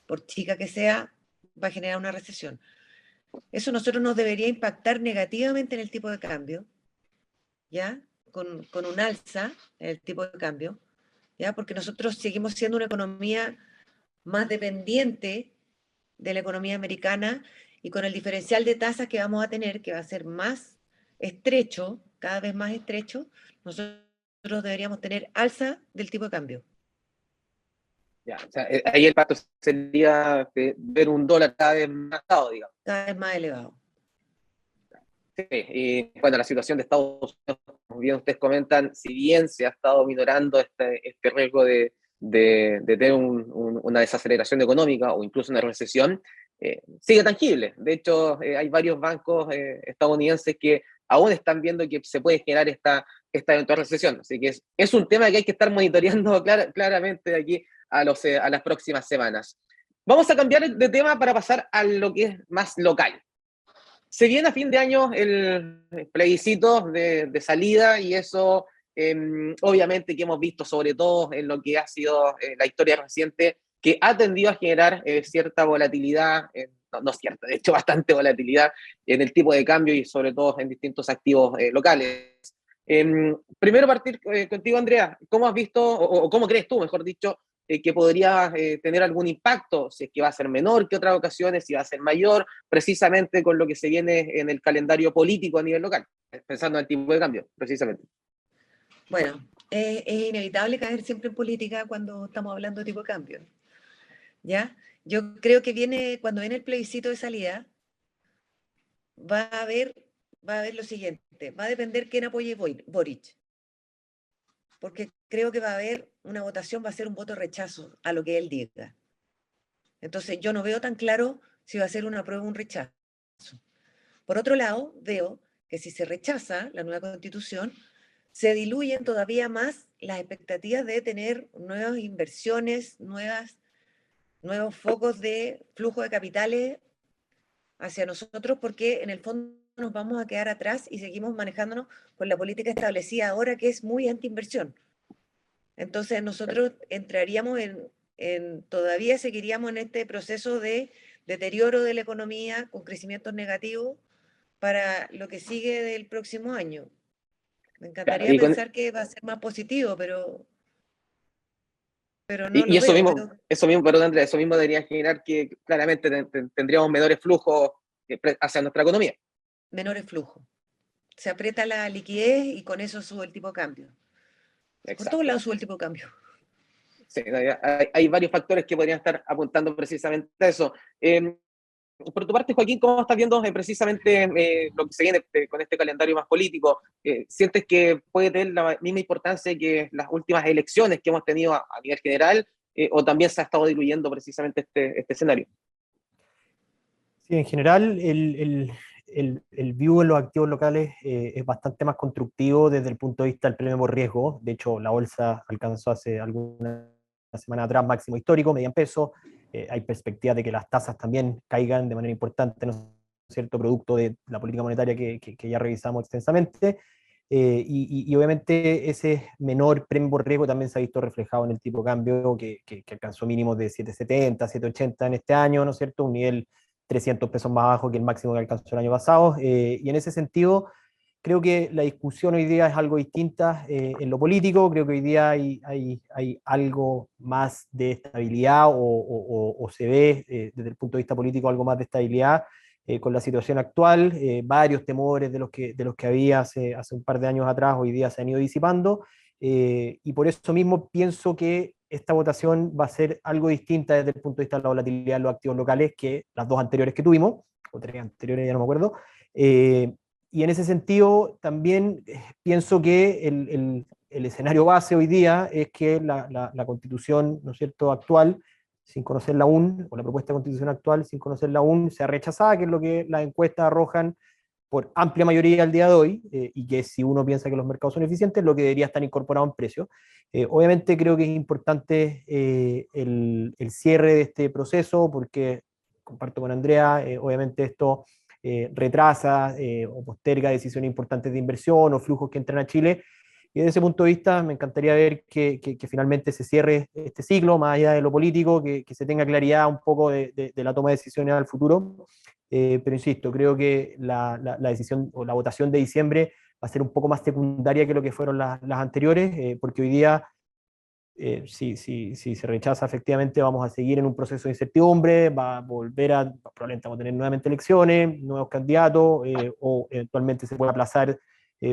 Por chica que sea, va a generar una recesión. Eso a nosotros nos debería impactar negativamente en el tipo de cambio, ¿ya? Con un alza en el tipo de cambio, ¿ya? Porque nosotros seguimos siendo una economía más dependiente de la economía americana y con el diferencial de tasas que vamos a tener, que va a ser más estrecho, cada vez más estrecho, nosotros deberíamos tener alza del tipo de cambio. Ya, o sea, ahí el pacto sería ver un dólar cada vez más alto, digamos. Cada vez más elevado. Sí, y bueno, la situación de Estados Unidos, como bien ustedes comentan, si bien se ha estado minorando este riesgo de tener una desaceleración económica o incluso una recesión, sigue tangible. De hecho, hay varios bancos estadounidenses que aún están viendo que se puede generar esta eventual recesión. Así que es un tema que hay que estar monitoreando claramente de aquí a las próximas semanas. Vamos a cambiar de tema para pasar a lo que es más local. Se viene a fin de año el plebiscito de salida y eso obviamente que hemos visto sobre todo en lo que ha sido la historia reciente, que ha tendido a generar cierta volatilidad, no cierta, de hecho bastante volatilidad en el tipo de cambio y sobre todo en distintos activos locales. Primero partir contigo, Andrea, ¿cómo has visto o cómo crees tú, mejor dicho, que podría tener algún impacto, si es que va a ser menor que otras ocasiones, si va a ser mayor, precisamente con lo que se viene en el calendario político a nivel local, pensando en el tipo de cambio, precisamente? Bueno, es inevitable caer siempre en política cuando estamos hablando de tipo de cambio, ¿ya? Yo creo que cuando viene el plebiscito de salida, va a haber lo siguiente, va a depender quién apoye Boric, porque creo que va a haber una votación, va a ser un voto rechazo a lo que él diga. Entonces yo no veo tan claro si va a ser una apruebo o un rechazo. Por otro lado, veo que si se rechaza la nueva constitución, se diluyen todavía más las expectativas de tener nuevas inversiones, nuevos focos de flujo de capitales hacia nosotros, porque en el fondo nos vamos a quedar atrás y seguimos manejándonos con la política establecida ahora, que es muy antiinversión. Entonces nosotros entraríamos todavía seguiríamos en este proceso de deterioro de la economía con crecimientos negativos para lo que sigue del próximo año. Me Claro, encantaría pensar que va a ser más positivo, pero no y lo veo. eso mismo, perdón, Andrea, eso mismo debería generar que claramente tendríamos menores flujos hacia nuestra economía. Menores flujos. Se aprieta la liquidez y con eso sube el tipo de cambio. Por todos Exacto. lados sube el tipo de cambio. Sí, hay varios factores que podrían estar apuntando precisamente a eso. Por tu parte, Joaquín, ¿cómo estás viendo precisamente lo que se viene con este calendario más político? ¿Sientes que puede tener la misma importancia que las últimas elecciones que hemos tenido a nivel general o también se ha estado diluyendo precisamente este escenario? Sí, en general, el view en los activos locales es bastante más constructivo desde el punto de vista del premio por riesgo. De hecho, la bolsa alcanzó hace alguna semana atrás máximo histórico, median peso. Hay perspectivas de que las tasas también caigan de manera importante, ¿no es cierto?, producto de la política monetaria que ya revisamos extensamente. Y obviamente ese menor premio por riesgo también se ha visto reflejado en el tipo de cambio que alcanzó mínimos de 7,70, 7,80 en este año, ¿no es cierto? Un nivel 300 pesos más bajo que el máximo que alcanzó el año pasado. Y en ese sentido, creo que la discusión hoy día es algo distinta en lo político. Creo que hoy día hay algo más de estabilidad o se ve desde el punto de vista político algo más de estabilidad con la situación actual. Varios temores de los que había hace un par de años atrás hoy día se han ido disipando. Y por eso mismo pienso que esta votación va a ser algo distinta desde el punto de vista de la volatilidad de los activos locales que las dos anteriores que tuvimos, o tres anteriores, ya no me acuerdo. Y en ese sentido, también pienso que el escenario base hoy día es que la constitución, ¿no es cierto?, actual, sin conocerla aún, o la propuesta de constitución actual, sin conocerla aún, sea rechazada, que es lo que las encuestas arrojan por amplia mayoría al día de hoy, y que si uno piensa que los mercados son eficientes, lo que debería estar incorporado en precio. Obviamente creo que es importante el cierre de este proceso, porque comparto con Andrea, obviamente esto retrasa o posterga decisiones importantes de inversión o flujos que entran a Chile. Y desde ese punto de vista me encantaría ver que finalmente se cierre este ciclo, más allá de lo político, que se tenga claridad un poco de la toma de decisiones al futuro. Pero insisto, creo que la decisión o la votación de diciembre va a ser un poco más secundaria que lo que fueron las anteriores, porque hoy día si se rechaza, efectivamente vamos a seguir en un proceso de incertidumbre, va a volver probablemente vamos a tener nuevamente elecciones, nuevos candidatos, o eventualmente se puede aplazar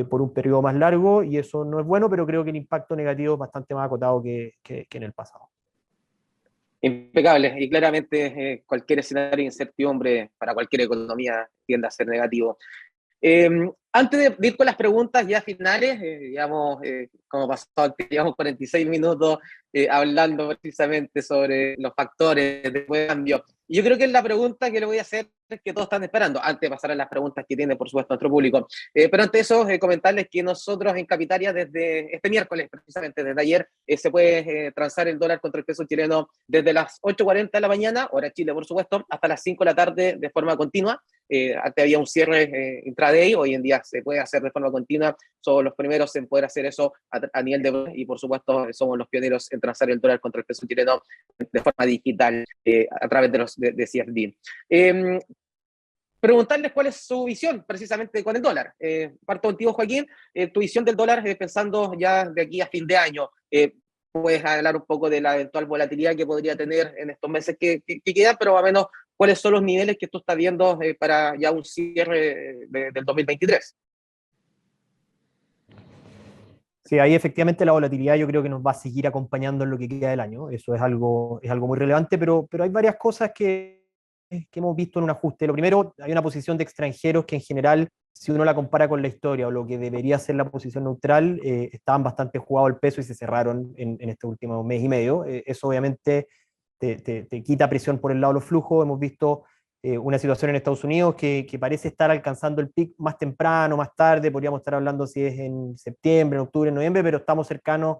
por un periodo más largo, y eso no es bueno, pero creo que el impacto negativo es bastante más acotado que en el pasado. Impecable, y claramente cualquier escenario de incertidumbre para cualquier economía tiende a ser negativo. Antes de ir con las preguntas ya finales, digamos, como pasó, llevamos 46 minutos hablando precisamente sobre los factores de cambio. Y yo creo que es la pregunta que le voy a hacer que todos están esperando, antes de pasar a las preguntas que tiene, por supuesto, nuestro público. Pero antes de eso, comentarles que nosotros en Capitalia, desde este miércoles, precisamente desde ayer, se puede transar el dólar contra el peso chileno desde las 8:40 de la mañana, hora Chile, por supuesto, hasta las 5 de la tarde de forma continua. Antes había un cierre intraday, hoy en día se puede hacer de forma continua, somos los primeros en poder hacer eso a nivel de, y por supuesto somos los pioneros en transar el dólar contra el peso chileno de forma digital a través de CFD. Preguntarles cuál es su visión precisamente con el dólar. Parto contigo, Joaquín, tu visión del dólar pensando ya de aquí a fin de año. Puedes hablar un poco de la eventual volatilidad que podría tener en estos meses que quedan, pero más o menos cuáles son los niveles que tú estás viendo para ya un cierre del 2023. Sí, ahí efectivamente la volatilidad yo creo que nos va a seguir acompañando en lo que queda del año. Eso es algo muy relevante, pero hay varias cosas que hemos visto en un ajuste. Lo primero, hay una posición de extranjeros que en general, si uno la compara con la historia o lo que debería ser la posición neutral, estaban bastante jugados el peso y se cerraron en este último mes y medio. Eso obviamente te quita presión por el lado de los flujos. Hemos visto una situación en Estados Unidos que parece estar alcanzando el pic más temprano, más tarde, podríamos estar hablando si es en septiembre, en octubre, en noviembre, pero estamos cercanos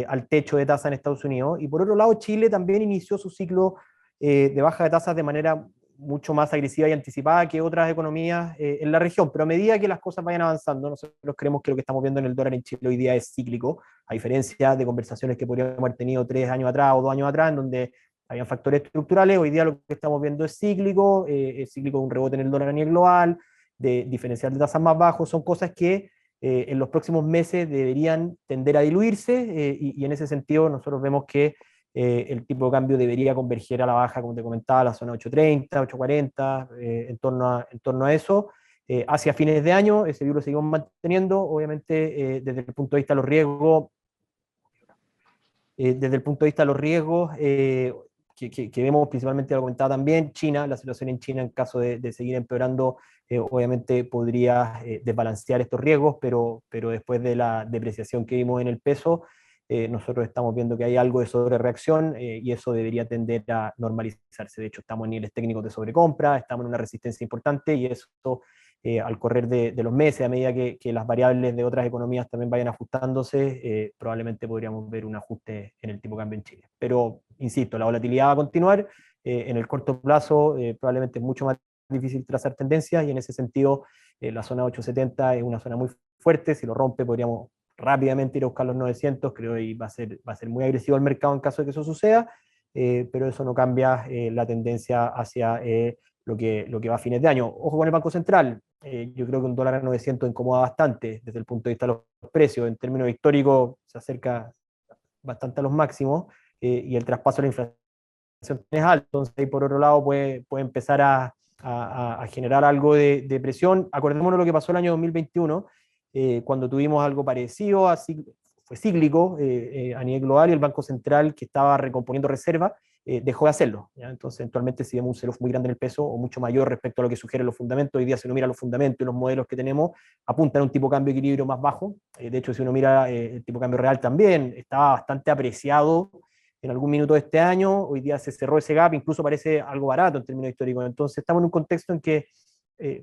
al techo de tasa en Estados Unidos. Y por otro lado, Chile también inició su ciclo de baja de tasas de manera mucho más agresiva y anticipada que otras economías en la región, pero a medida que las cosas vayan avanzando, nosotros creemos que lo que estamos viendo en el dólar en Chile hoy día es cíclico, a diferencia de conversaciones que podríamos haber tenido 3 años atrás o 2 años atrás, en donde habían factores estructurales. Hoy día lo que estamos viendo es cíclico un rebote en el dólar a nivel global, de diferencial de tasas más bajos, son cosas que en los próximos meses deberían tender a diluirse y en ese sentido nosotros vemos que el tipo de cambio debería converger a la baja, como te comentaba, la zona 8.30, 8.40, en torno a eso. Hacia fines de año, ese libro lo seguimos manteniendo, obviamente desde el punto de vista de los riesgos, que vemos principalmente, lo comentaba también, China, la situación en China en caso de seguir empeorando, obviamente podría desbalancear estos riesgos, pero después de la depreciación que vimos en el peso, nosotros estamos viendo que hay algo de sobrereacción y eso debería tender a normalizarse. De hecho, estamos en niveles técnicos de sobrecompra, estamos en una resistencia importante y eso al correr de los meses, a medida que las variables de otras economías también vayan ajustándose, probablemente podríamos ver un ajuste en el tipo de cambio en Chile. Pero, insisto, la volatilidad va a continuar. En el corto plazo probablemente es mucho más difícil trazar tendencias y en ese sentido la zona 870 es una zona muy fuerte. Si lo rompe podríamos rápidamente ir a buscar los 900. Creo que va a ser muy agresivo el mercado en caso de que eso suceda, pero eso no cambia la tendencia hacia lo que va a fines de año. Ojo con el Banco Central. Yo creo que un dólar a 900 incomoda bastante desde el punto de vista de los precios. En términos históricos se acerca bastante a los máximos y el traspaso de la inflación es alto. Entonces, ahí por otro lado puede empezar a generar algo de presión. Acordémonos lo que pasó el año 2021, cuando tuvimos algo parecido, fue cíclico a nivel global y el Banco Central, que estaba recomponiendo reservas, dejó de hacerlo, ¿ya? Entonces, eventualmente, si vemos un sell-off muy grande en el peso o mucho mayor respecto a lo que sugieren los fundamentos, hoy día si uno mira los fundamentos y los modelos que tenemos, apuntan a un tipo de cambio de equilibrio más bajo. De hecho, si uno mira el tipo de cambio real también, estaba bastante apreciado en algún minuto de este año, hoy día se cerró ese gap, incluso parece algo barato en términos históricos. Entonces, estamos en un contexto en que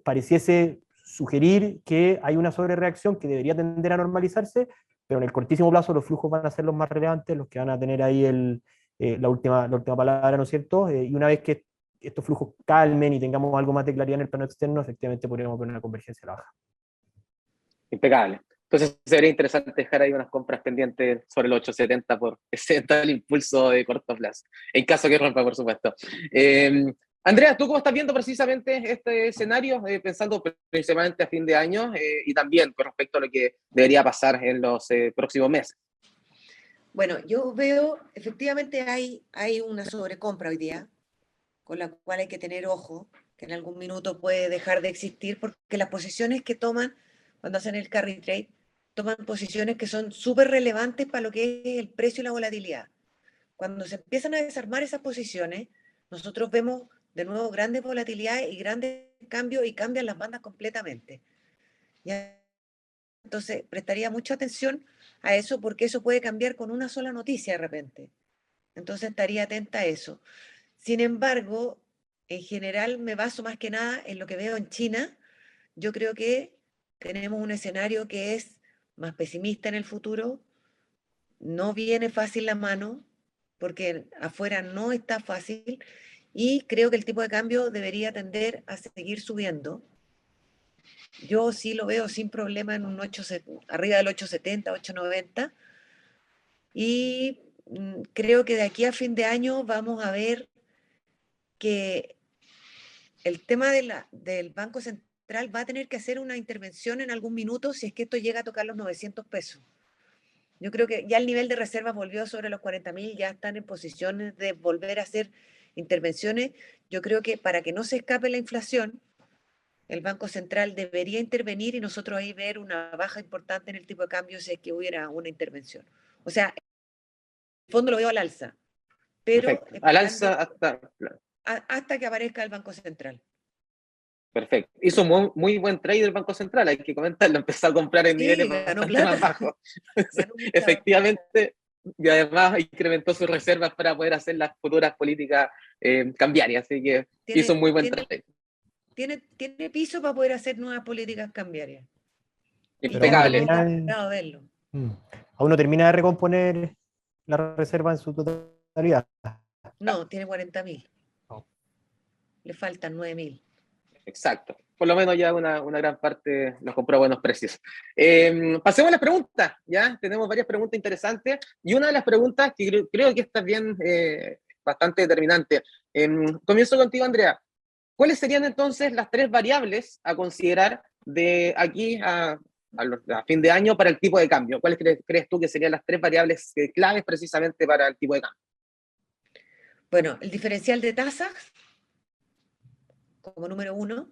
pareciese sugerir que hay una sobrereacción que debería tender a normalizarse, pero en el cortísimo plazo los flujos van a ser los más relevantes, los que van a tener ahí la última palabra, ¿no es cierto? Y una vez que estos flujos calmen y tengamos algo más de claridad en el plano externo, efectivamente podríamos ver una convergencia a la baja. Impecable. Entonces sería interesante dejar ahí unas compras pendientes sobre el 870 por ese tal impulso de corto plazo, en caso que rompa, por supuesto. Andrea, ¿tú cómo estás viendo precisamente este escenario, pensando principalmente a fin de año y también con respecto a lo que debería pasar en los próximos meses? Bueno, yo veo, efectivamente hay una sobrecompra hoy día, con la cual hay que tener ojo, que en algún minuto puede dejar de existir, porque las posiciones que toman cuando hacen el carry trade, toman posiciones que son súper relevantes para lo que es el precio y la volatilidad. Cuando se empiezan a desarmar esas posiciones, nosotros vemos de nuevo grandes volatilidades y grandes cambios y cambian las bandas completamente. ¿Ya? Entonces, prestaría mucha atención a eso porque eso puede cambiar con una sola noticia de repente. Entonces, estaría atenta a eso. Sin embargo, en general me baso más que nada en lo que veo en China. Yo creo que tenemos un escenario que es más pesimista en el futuro. No viene fácil la mano porque afuera no está fácil y creo que el tipo de cambio debería tender a seguir subiendo. Yo sí lo veo sin problema en un 8, arriba del 8.70, 8.90 y creo que de aquí a fin de año vamos a ver que el tema del Banco Central va a tener que hacer una intervención en algún minuto si es que esto llega a tocar los 900 pesos. Yo creo que ya el nivel de reservas volvió sobre los 40.000, ya están en posiciones de volver a hacer intervenciones. Yo creo que para que no se escape la inflación, el Banco Central debería intervenir y nosotros ahí ver una baja importante en el tipo de cambio si es que hubiera una intervención. O sea, en el fondo lo veo al alza, pero Perfecto. Al alza hasta... hasta que aparezca el Banco Central. Perfecto. Hizo muy buen trade el Banco Central, hay que comentarlo, empezó a comprar en niveles bastante más bajos. Efectivamente, y además incrementó sus reservas para poder hacer las futuras políticas cambiarias, así que hizo un muy buen trade. Tiene piso para poder hacer nuevas políticas cambiarias. Impecable. Aún no termina de recomponer la reserva en su totalidad. No, tiene 40.000. Oh. Le faltan 9.000. Exacto. Por lo menos ya una gran parte los compró a buenos precios. Pasemos a las preguntas, ¿ya? Tenemos varias preguntas interesantes y una de las preguntas que creo que está bien bastante determinante. Comienzo contigo, Andrea. ¿Cuáles serían entonces las 3 variables a considerar de aquí a fin de año para el tipo de cambio? ¿Cuáles crees tú que serían las 3 variables claves precisamente para el tipo de cambio? Bueno, el diferencial de tasas como número 1,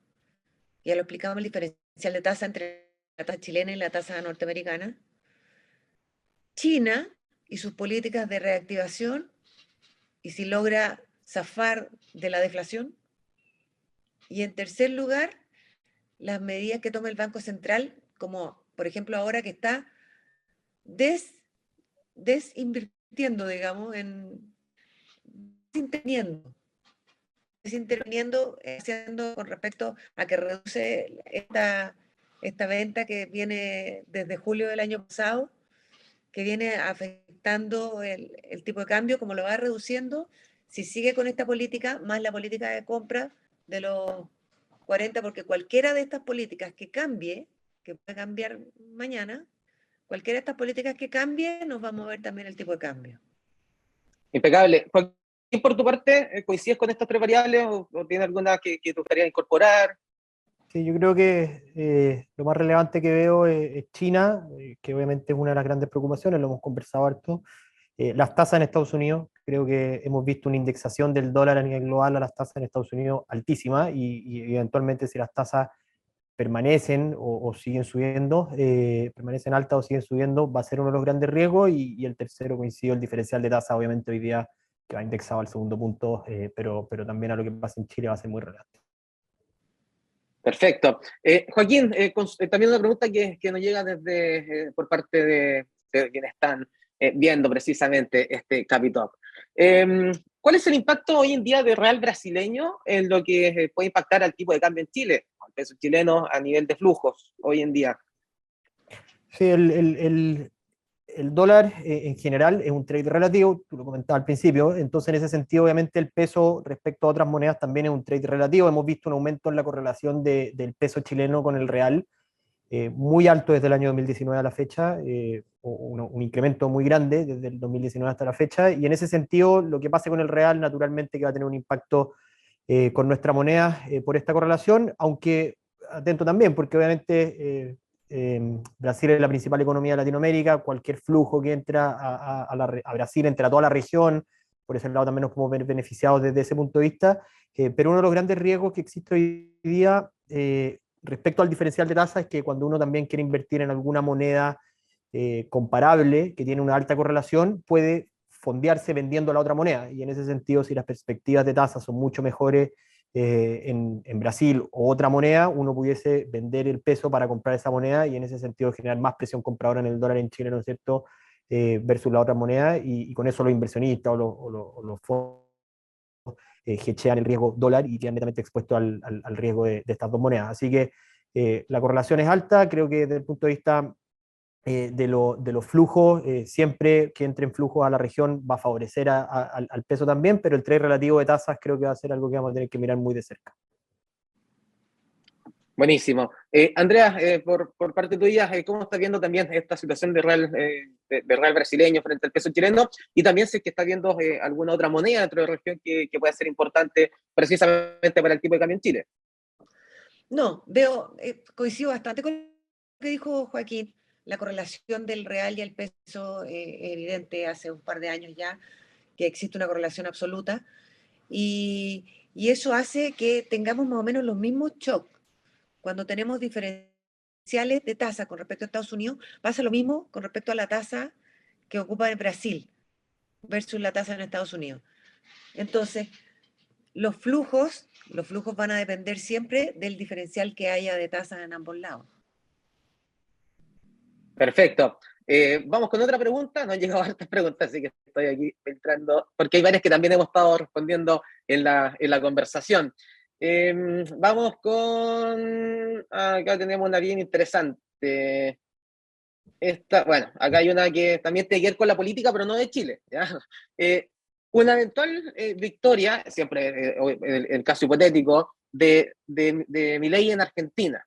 ya lo explicamos, el diferencial de tasa entre la tasa chilena y la tasa norteamericana. China y sus políticas de reactivación y si logra zafar de la deflación. Y en tercer lugar, las medidas que toma el Banco Central, como por ejemplo ahora que está desinvirtiendo, digamos, desinterviniendo, haciendo con respecto a que reduce esta venta que viene desde julio del año pasado, que viene afectando el tipo de cambio, como lo va reduciendo, si sigue con esta política, más la política de compra de los 40, porque cualquiera de estas políticas que cambie, que puede cambiar mañana, cualquiera de estas políticas que cambie, nos va a mover también el tipo de cambio. Impecable. Joaquín, por tu parte, ¿coincides con estas 3 variables o tiene alguna que te gustaría incorporar? Sí, yo creo que lo más relevante que veo es China, que obviamente es una de las grandes preocupaciones, lo hemos conversado harto. Las tasas en Estados Unidos, creo que hemos visto una indexación del dólar a nivel global a las tasas en Estados Unidos altísima y eventualmente si las tasas permanecen o siguen subiendo, permanecen altas o siguen subiendo, va a ser uno de los grandes riesgos y el tercero coincidió el diferencial de tasa, obviamente hoy día que va indexado al segundo punto, pero también a lo que pasa en Chile va a ser muy relevante. Perfecto. Joaquín, también una pregunta que nos llega desde por parte de quienes están viendo precisamente este Capitalk. ¿Cuál es el impacto hoy en día del real brasileño en lo que puede impactar al tipo de cambio en Chile, al peso chileno a nivel de flujos hoy en día? Sí, el dólar en general es un trade relativo, tú lo comentabas al principio, entonces en ese sentido obviamente el peso respecto a otras monedas también es un trade relativo, hemos visto un aumento en la correlación del peso chileno con el real, muy alto desde el año 2019 a la fecha, un incremento muy grande desde el 2019 hasta la fecha, y en ese sentido lo que pase con el real naturalmente que va a tener un impacto con nuestra moneda por esta correlación, aunque atento también, porque obviamente Brasil es la principal economía de Latinoamérica, cualquier flujo que entra a Brasil, entra a toda la región, por ese lado también nos podemos ver beneficiados desde ese punto de vista, pero uno de los grandes riesgos que existe hoy día respecto al diferencial de tasas es que cuando uno también quiere invertir en alguna moneda comparable, que tiene una alta correlación, puede fondearse vendiendo la otra moneda, y en ese sentido, si las perspectivas de tasas son mucho mejores en Brasil o otra moneda, uno pudiese vender el peso para comprar esa moneda, y en ese sentido generar más presión compradora en el dólar en Chile, ¿no es cierto?, versus la otra moneda, y con eso los inversionistas o los fondos hedgean el riesgo dólar y quedan netamente expuestos al riesgo de estas dos monedas. Así que la correlación es alta. Creo que desde el punto de vista de los flujos, siempre que entren flujos a la región va a favorecer al peso también, pero el trade relativo de tasas creo que va a ser algo que vamos a tener que mirar muy de cerca. Buenísimo. Andrea, por parte tuya, ¿cómo estás viendo también esta situación de real brasileño frente al peso chileno? Y también si es que estás viendo alguna otra moneda dentro de la región que pueda ser importante precisamente para el tipo de cambio en Chile. No, coincido bastante con lo que dijo Joaquín. La correlación del real y el peso es evidente hace un par de años ya, que existe una correlación absoluta. Y eso hace que tengamos más o menos los mismos shocks. Cuando tenemos diferenciales de tasa con respecto a Estados Unidos, pasa lo mismo con respecto a la tasa que ocupa en Brasil versus la tasa en Estados Unidos. Entonces, los flujos van a depender siempre del diferencial que haya de tasas en ambos lados. Perfecto. Vamos con otra pregunta. No han llegado hartas preguntas, así que estoy aquí filtrando, porque hay varias que también hemos estado respondiendo en la conversación. Vamos con... Acá tenemos una bien interesante. Bueno, acá hay una que también tiene que ver con la política, pero no de Chile, ¿ya? Una eventual victoria, siempre el caso hipotético, de Milei en Argentina.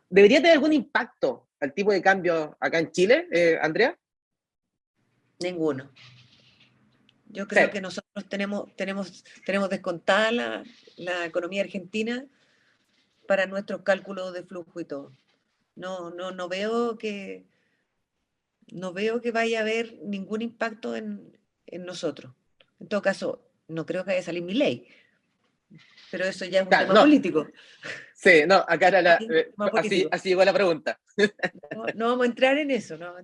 ¿Debería tener algún impacto al tipo de cambio acá en Chile, Andrea? Ninguno. Yo creo que nosotros tenemos descontada la economía argentina para nuestros cálculos de flujo y todo. No veo que vaya a haber ningún impacto en nosotros. En todo caso, no creo que vaya a salir Milei, pero eso ya es un tema político. Sí, no, acá era así llegó la pregunta. No vamos a entrar en eso, No,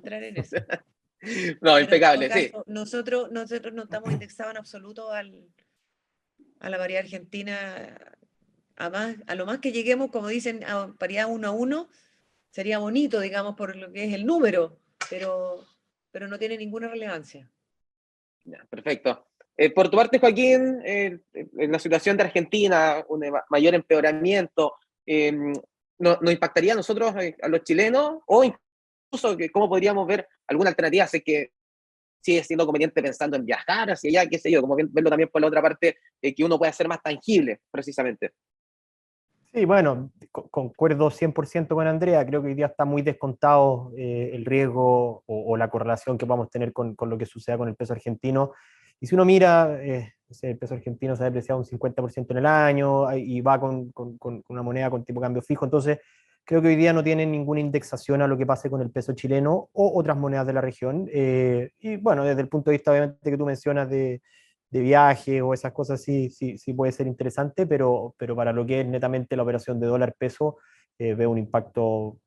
pero impecable, caso, sí. Nosotros no estamos indexados en absoluto a la paridad argentina. A lo más que lleguemos, como dicen, a paridad 1 a 1, sería bonito, digamos, por lo que es el número, pero no tiene ninguna relevancia. Ya, perfecto. Por tu parte, Joaquín, en la situación de Argentina, un mayor empeoramiento, ¿nos impactaría a nosotros, a los chilenos? O incluso, ¿cómo podríamos ver alguna alternativa? Sé que sigue siendo conveniente pensando en viajar hacia allá, qué sé yo, como verlo también por la otra parte, que uno pueda hacer más tangible, precisamente. Sí, bueno, concuerdo 100% con Andrea. Creo que hoy día está muy descontado el riesgo o la correlación que vamos a tener con lo que suceda con el peso argentino. Y si uno mira, el peso argentino se ha depreciado un 50% en el año y va con una moneda con tipo de cambio fijo. Entonces, creo que hoy día no tienen ninguna indexación a lo que pase con el peso chileno o otras monedas de la región. Y bueno, desde el punto de vista, obviamente, que tú mencionas de viaje o esas cosas sí puede ser interesante, pero para lo que es netamente la operación de dólar-peso, veo un impacto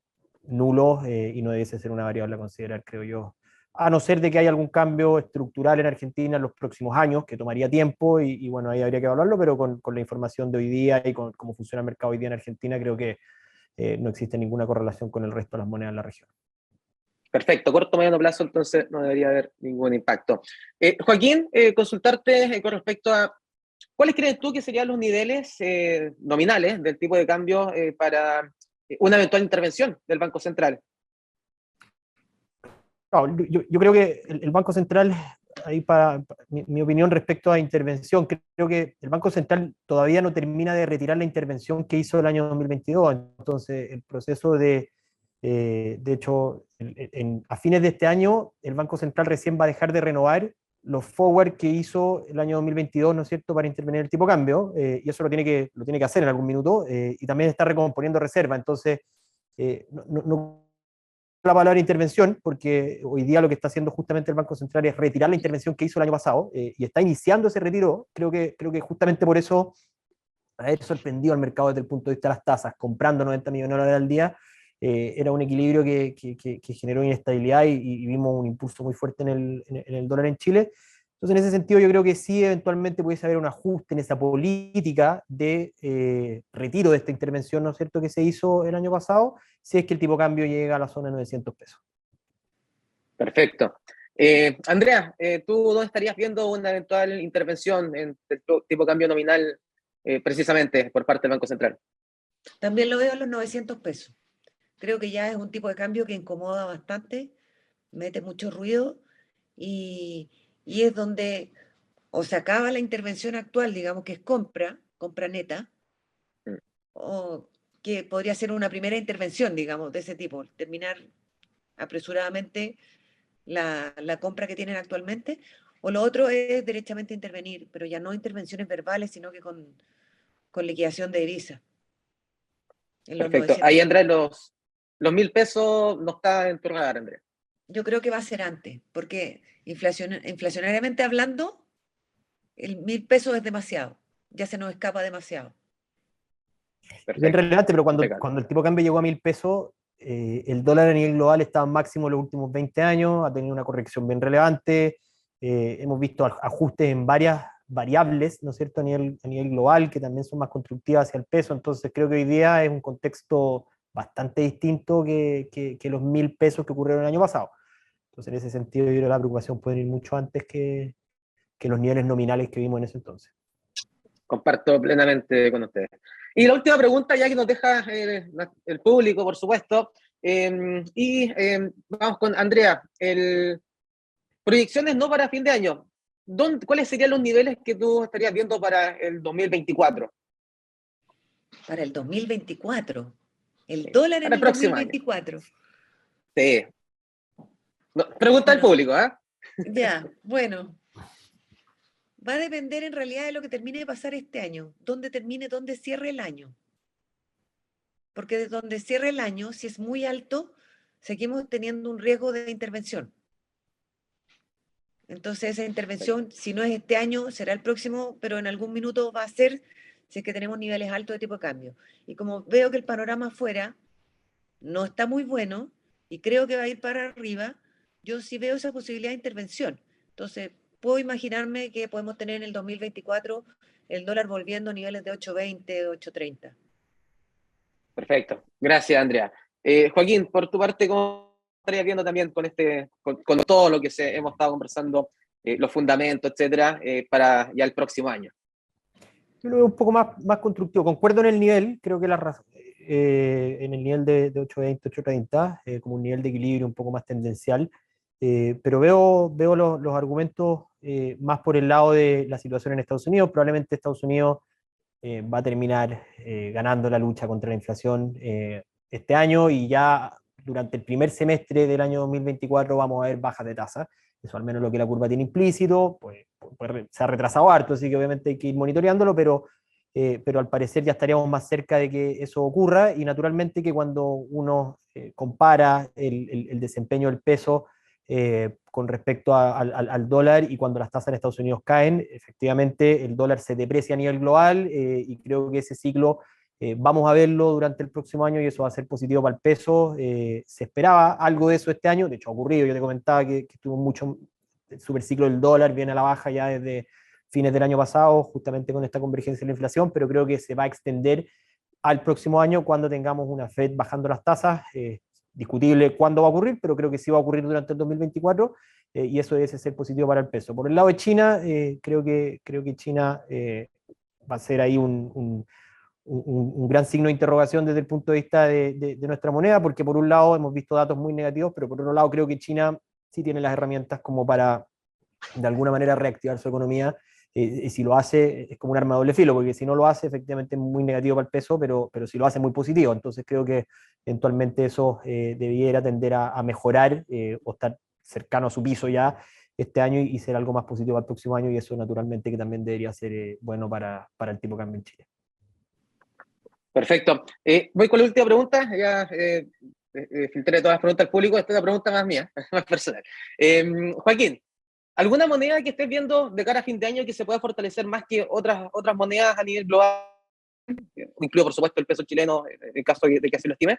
nulo y no debiese ser una variable a considerar, creo yo. A no ser de que haya algún cambio estructural en Argentina en los próximos años, que tomaría tiempo y bueno, ahí habría que evaluarlo, pero con la información de hoy día y con cómo funciona el mercado hoy día en Argentina, creo que no existe ninguna correlación con el resto de las monedas de la región. Perfecto, corto mediano plazo, entonces no debería haber ningún impacto. Joaquín, consultarte con respecto a ¿cuáles crees tú que serían los niveles nominales del tipo de cambio para una eventual intervención del Banco Central? No, yo creo que el Banco Central, ahí para mi opinión respecto a intervención, creo que el Banco Central todavía no termina de retirar la intervención que hizo el año 2022. Entonces, el proceso de hecho, a fines de este año, el Banco Central recién va a dejar de renovar los forward que hizo el año 2022, ¿no es cierto?, para intervenir el tipo de cambio, y eso lo tiene que hacer en algún minuto, y también está recomponiendo reserva. Entonces, no la palabra intervención, porque hoy día lo que está haciendo justamente el Banco Central es retirar la intervención que hizo el año pasado, y está iniciando ese retiro. Creo que justamente por eso haber sorprendido al mercado desde el punto de vista de las tasas, comprando 90 millones de dólares al día, era un equilibrio que generó inestabilidad, y vimos un impulso muy fuerte en el dólar en Chile. Entonces, en ese sentido, yo creo que sí, eventualmente pudiese haber un ajuste en esa política de retiro de esta intervención, ¿no es cierto?, que se hizo el año pasado, si es que el tipo de cambio llega a la zona de 900 pesos. Perfecto. Andrea, ¿tú dónde estarías viendo una eventual intervención en el tipo de cambio nominal precisamente por parte del Banco Central? También lo veo en los 900 pesos. Creo que ya es un tipo de cambio que incomoda bastante, mete mucho ruido y, y es donde o se acaba la intervención actual, digamos que es compra neta, Mm. o que podría ser una primera intervención, digamos, de ese tipo, terminar apresuradamente la compra que tienen actualmente, o lo otro es derechamente intervenir, pero ya no intervenciones verbales, sino que con liquidación de divisa en los Perfecto. Ahí, 900 Andrea, pesos. los 1.000 pesos no está en tu radar, Andrea. Yo creo que va a ser antes, porque inflacionariamente hablando, el 1000 pesos es demasiado, ya se nos escapa demasiado. Es bien Perfecto. relevante, pero Impecable. cuando el tipo de cambio llegó a 1000 pesos, el dólar a nivel global estaba máximo en los últimos 20 años, ha tenido una corrección bien relevante, hemos visto ajustes en varias variables, ¿no es cierto?, a nivel global, que también son más constructivas hacia el peso. Entonces creo que hoy día es un contexto bastante distinto que los 1000 pesos que ocurrieron el año pasado. Entonces, en ese sentido, yo creo que la preocupación puede ir mucho antes que los niveles nominales que vimos en ese entonces. Comparto plenamente con ustedes. Y la última pregunta, ya que nos deja el público, por supuesto, vamos con Andrea. Proyecciones no para fin de año. ¿Cuáles serían los niveles que tú estarías viendo para el 2024? Para el 2024, el Sí, dólar en para el el próximo año. 2024. Sí. No, pregunta al Bueno, público, ¿ah? ya, bueno, va a depender en realidad de lo que termine de pasar este año, dónde cierre el año. Porque de donde cierre el año, si es muy alto, seguimos teniendo un riesgo de intervención. Entonces esa intervención, si no es este año, será el próximo, pero en algún minuto va a ser si es que tenemos niveles altos de tipo de cambio. Y como veo que el panorama afuera no está muy bueno y creo que va a ir para arriba, yo sí veo esa posibilidad de intervención. Entonces, puedo imaginarme que podemos tener en el 2024 el dólar volviendo a niveles de 8.20, 8.30. Perfecto. Gracias, Andrea. Joaquín, por tu parte, ¿cómo estarías viendo también con todo lo que hemos estado conversando, los fundamentos, etcétera, para ya el próximo año? Yo lo veo un poco más constructivo. Concuerdo en el nivel, creo que en el nivel de 820, 830, como un nivel de equilibrio un poco más tendencial, pero veo los argumentos más por el lado de la situación en Estados Unidos. Probablemente Estados Unidos va a terminar ganando la lucha contra la inflación este año, y ya durante el primer semestre del año 2024 vamos a ver bajas de tasa. Eso al menos lo que la curva tiene implícito, pues se ha retrasado harto, así que obviamente hay que ir monitoreándolo, pero al parecer ya estaríamos más cerca de que eso ocurra. Y naturalmente que cuando uno compara el desempeño del peso con respecto al dólar, y cuando las tasas en Estados Unidos caen, efectivamente el dólar se deprecia a nivel global, y creo que ese ciclo vamos a verlo durante el próximo año, y eso va a ser positivo para el peso. Se esperaba algo de eso este año, de hecho ha ocurrido. Yo te comentaba que estuvo mucho, el superciclo del dólar viene a la baja ya desde fines del año pasado, justamente con esta convergencia de la inflación, pero creo que se va a extender al próximo año cuando tengamos una Fed bajando las tasas. Discutible cuándo va a ocurrir, pero creo que sí va a ocurrir durante el 2024, y eso debe ser positivo para el peso. Por el lado de China, creo que China va a ser ahí un gran signo de interrogación desde el punto de vista de nuestra moneda, porque por un lado hemos visto datos muy negativos, pero por otro lado creo que China sí tiene las herramientas como para de alguna manera reactivar su economía. Y si lo hace es como un arma de doble filo, porque si no lo hace efectivamente es muy negativo para el peso, pero si lo hace es muy positivo. Entonces creo que eventualmente eso debiera tender a mejorar, o estar cercano a su piso ya este año, y ser algo más positivo al próximo año, y eso naturalmente que también debería ser bueno para el tipo de cambio en Chile. Perfecto. Voy con la última pregunta. Ya filtré todas las preguntas al público. Esta es una pregunta más mía, más personal. Joaquín, ¿alguna moneda que estés viendo de cara a fin de año que se pueda fortalecer más que otras monedas a nivel global? Incluyo, por supuesto, el peso chileno, en caso de que así lo estime.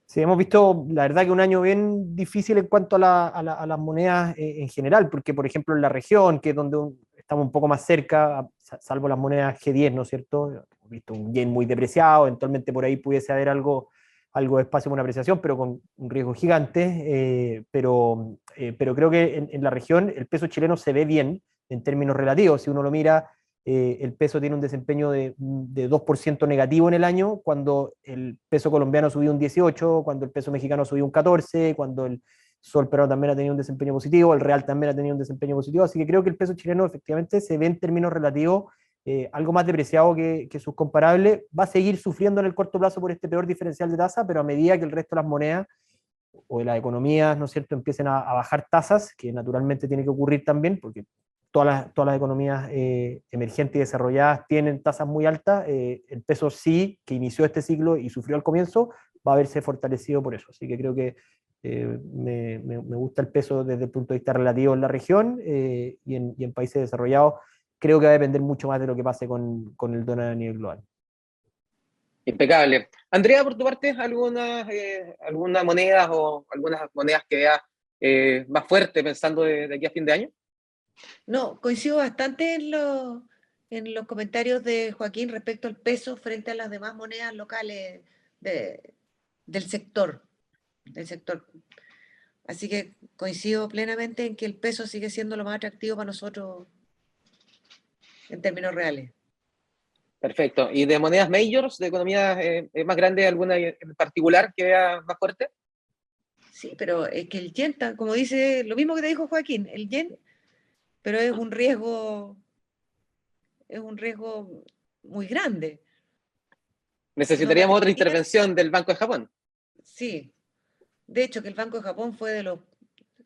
Sí, hemos visto, la verdad, que un año bien difícil en cuanto a las monedas en general, porque, por ejemplo, en la región, que es donde estamos un poco más cerca, salvo las monedas G10, ¿no es cierto? Hemos visto un yen muy depreciado, eventualmente por ahí pudiese haber algo de espacio para una apreciación, pero con un riesgo gigante. Pero creo que en la región el peso chileno se ve bien en términos relativos. Si uno lo mira, el peso tiene un desempeño de 2% negativo en el año, cuando el peso colombiano subió un 18%, cuando el peso mexicano subió un 14%, cuando el sol peruano también ha tenido un desempeño positivo, el real también ha tenido un desempeño positivo, así que creo que el peso chileno efectivamente se ve en términos relativos algo más depreciado que sus comparables. Va a seguir sufriendo en el corto plazo por este peor diferencial de tasa, pero a medida que el resto de las monedas o de las economías, ¿no es cierto?, empiecen a bajar tasas, que naturalmente tiene que ocurrir también, porque todas las economías emergentes y desarrolladas tienen tasas muy altas. El peso sí, que inició este ciclo y sufrió al comienzo, va a verse fortalecido por eso. Así que creo que me gusta el peso desde el punto de vista relativo en la región, y en países desarrollados creo que va a depender mucho más de lo que pase con el dólar a nivel global. Impecable. Andrea, por tu parte, ¿alguna moneda o algunas monedas que veas más fuerte pensando de aquí a fin de año? No, coincido bastante en los comentarios de Joaquín respecto al peso frente a las demás monedas locales del sector. Así que coincido plenamente en que el peso sigue siendo lo más atractivo para nosotros en términos reales. Perfecto. ¿Y de monedas majors, de economías más grandes, alguna en particular que vea más fuerte? Sí, pero es que el yen, como dice, lo mismo que te dijo Joaquín, el yen, pero es un riesgo muy grande. Necesitaríamos otra permitiría- intervención del Banco de Japón. Sí, de hecho que el Banco de Japón fue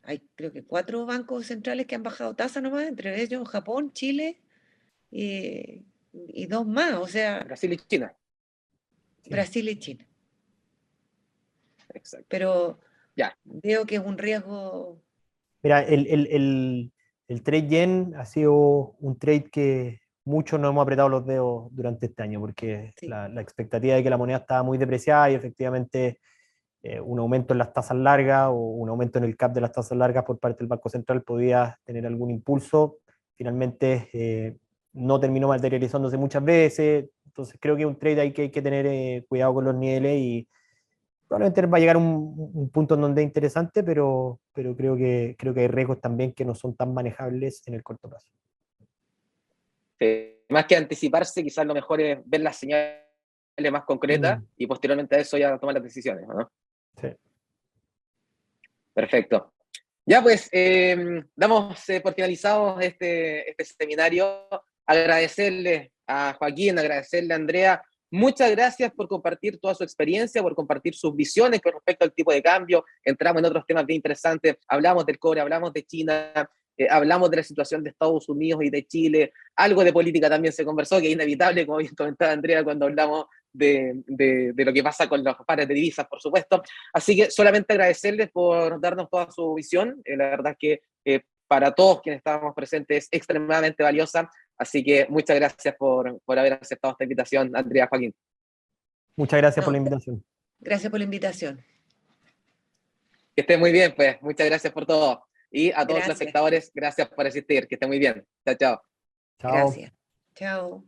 hay creo que 4 bancos centrales que han bajado tasa nomás, entre ellos Japón, Chile y 2 más, o sea, Brasil y China. Sí. Brasil y China. Exacto. Pero Ya. veo que es un riesgo. Mira, el trade yen ha sido un trade que muchos nos hemos apretado los dedos durante este año, porque Sí. la expectativa de que la moneda estaba muy depreciada y efectivamente un aumento en las tasas largas o un aumento en el cap de las tasas largas por parte del Banco Central podía tener algún impulso. Finalmente no terminó materializándose muchas veces, entonces creo que es un trade ahí que hay que tener cuidado con los niveles, y probablemente va a llegar un punto en donde es interesante, pero creo que hay riesgos también que no son tan manejables en el corto plazo. Más que anticiparse, quizás lo mejor es ver las señales más concretas y posteriormente a eso ya tomar las decisiones, ¿no? Sí. Perfecto. Ya pues, damos por finalizado este seminario. Agradecerle a Joaquín, agradecerle a Andrea. Muchas gracias por compartir toda su experiencia, por compartir sus visiones con respecto al tipo de cambio. Entramos en otros temas bien interesantes. Hablamos del cobre, hablamos de China, hablamos de la situación de Estados Unidos y de Chile. Algo de política también se conversó, que es inevitable, como bien comentaba Andrea, cuando hablamos de lo que pasa con los pares de divisas, por supuesto. Así que solamente agradecerles por darnos toda su visión. La verdad es que para todos quienes estábamos presentes es extremadamente valiosa. Así que muchas gracias por haber aceptado esta invitación, Andrea, Joaquín. Muchas gracias por No, la invitación. gracias por la invitación. Que estén muy bien, pues. Muchas gracias por todo. Y a todos los Gracias. espectadores, gracias por asistir. Que estén muy bien. Chao, chao. Chao. Gracias. Chao.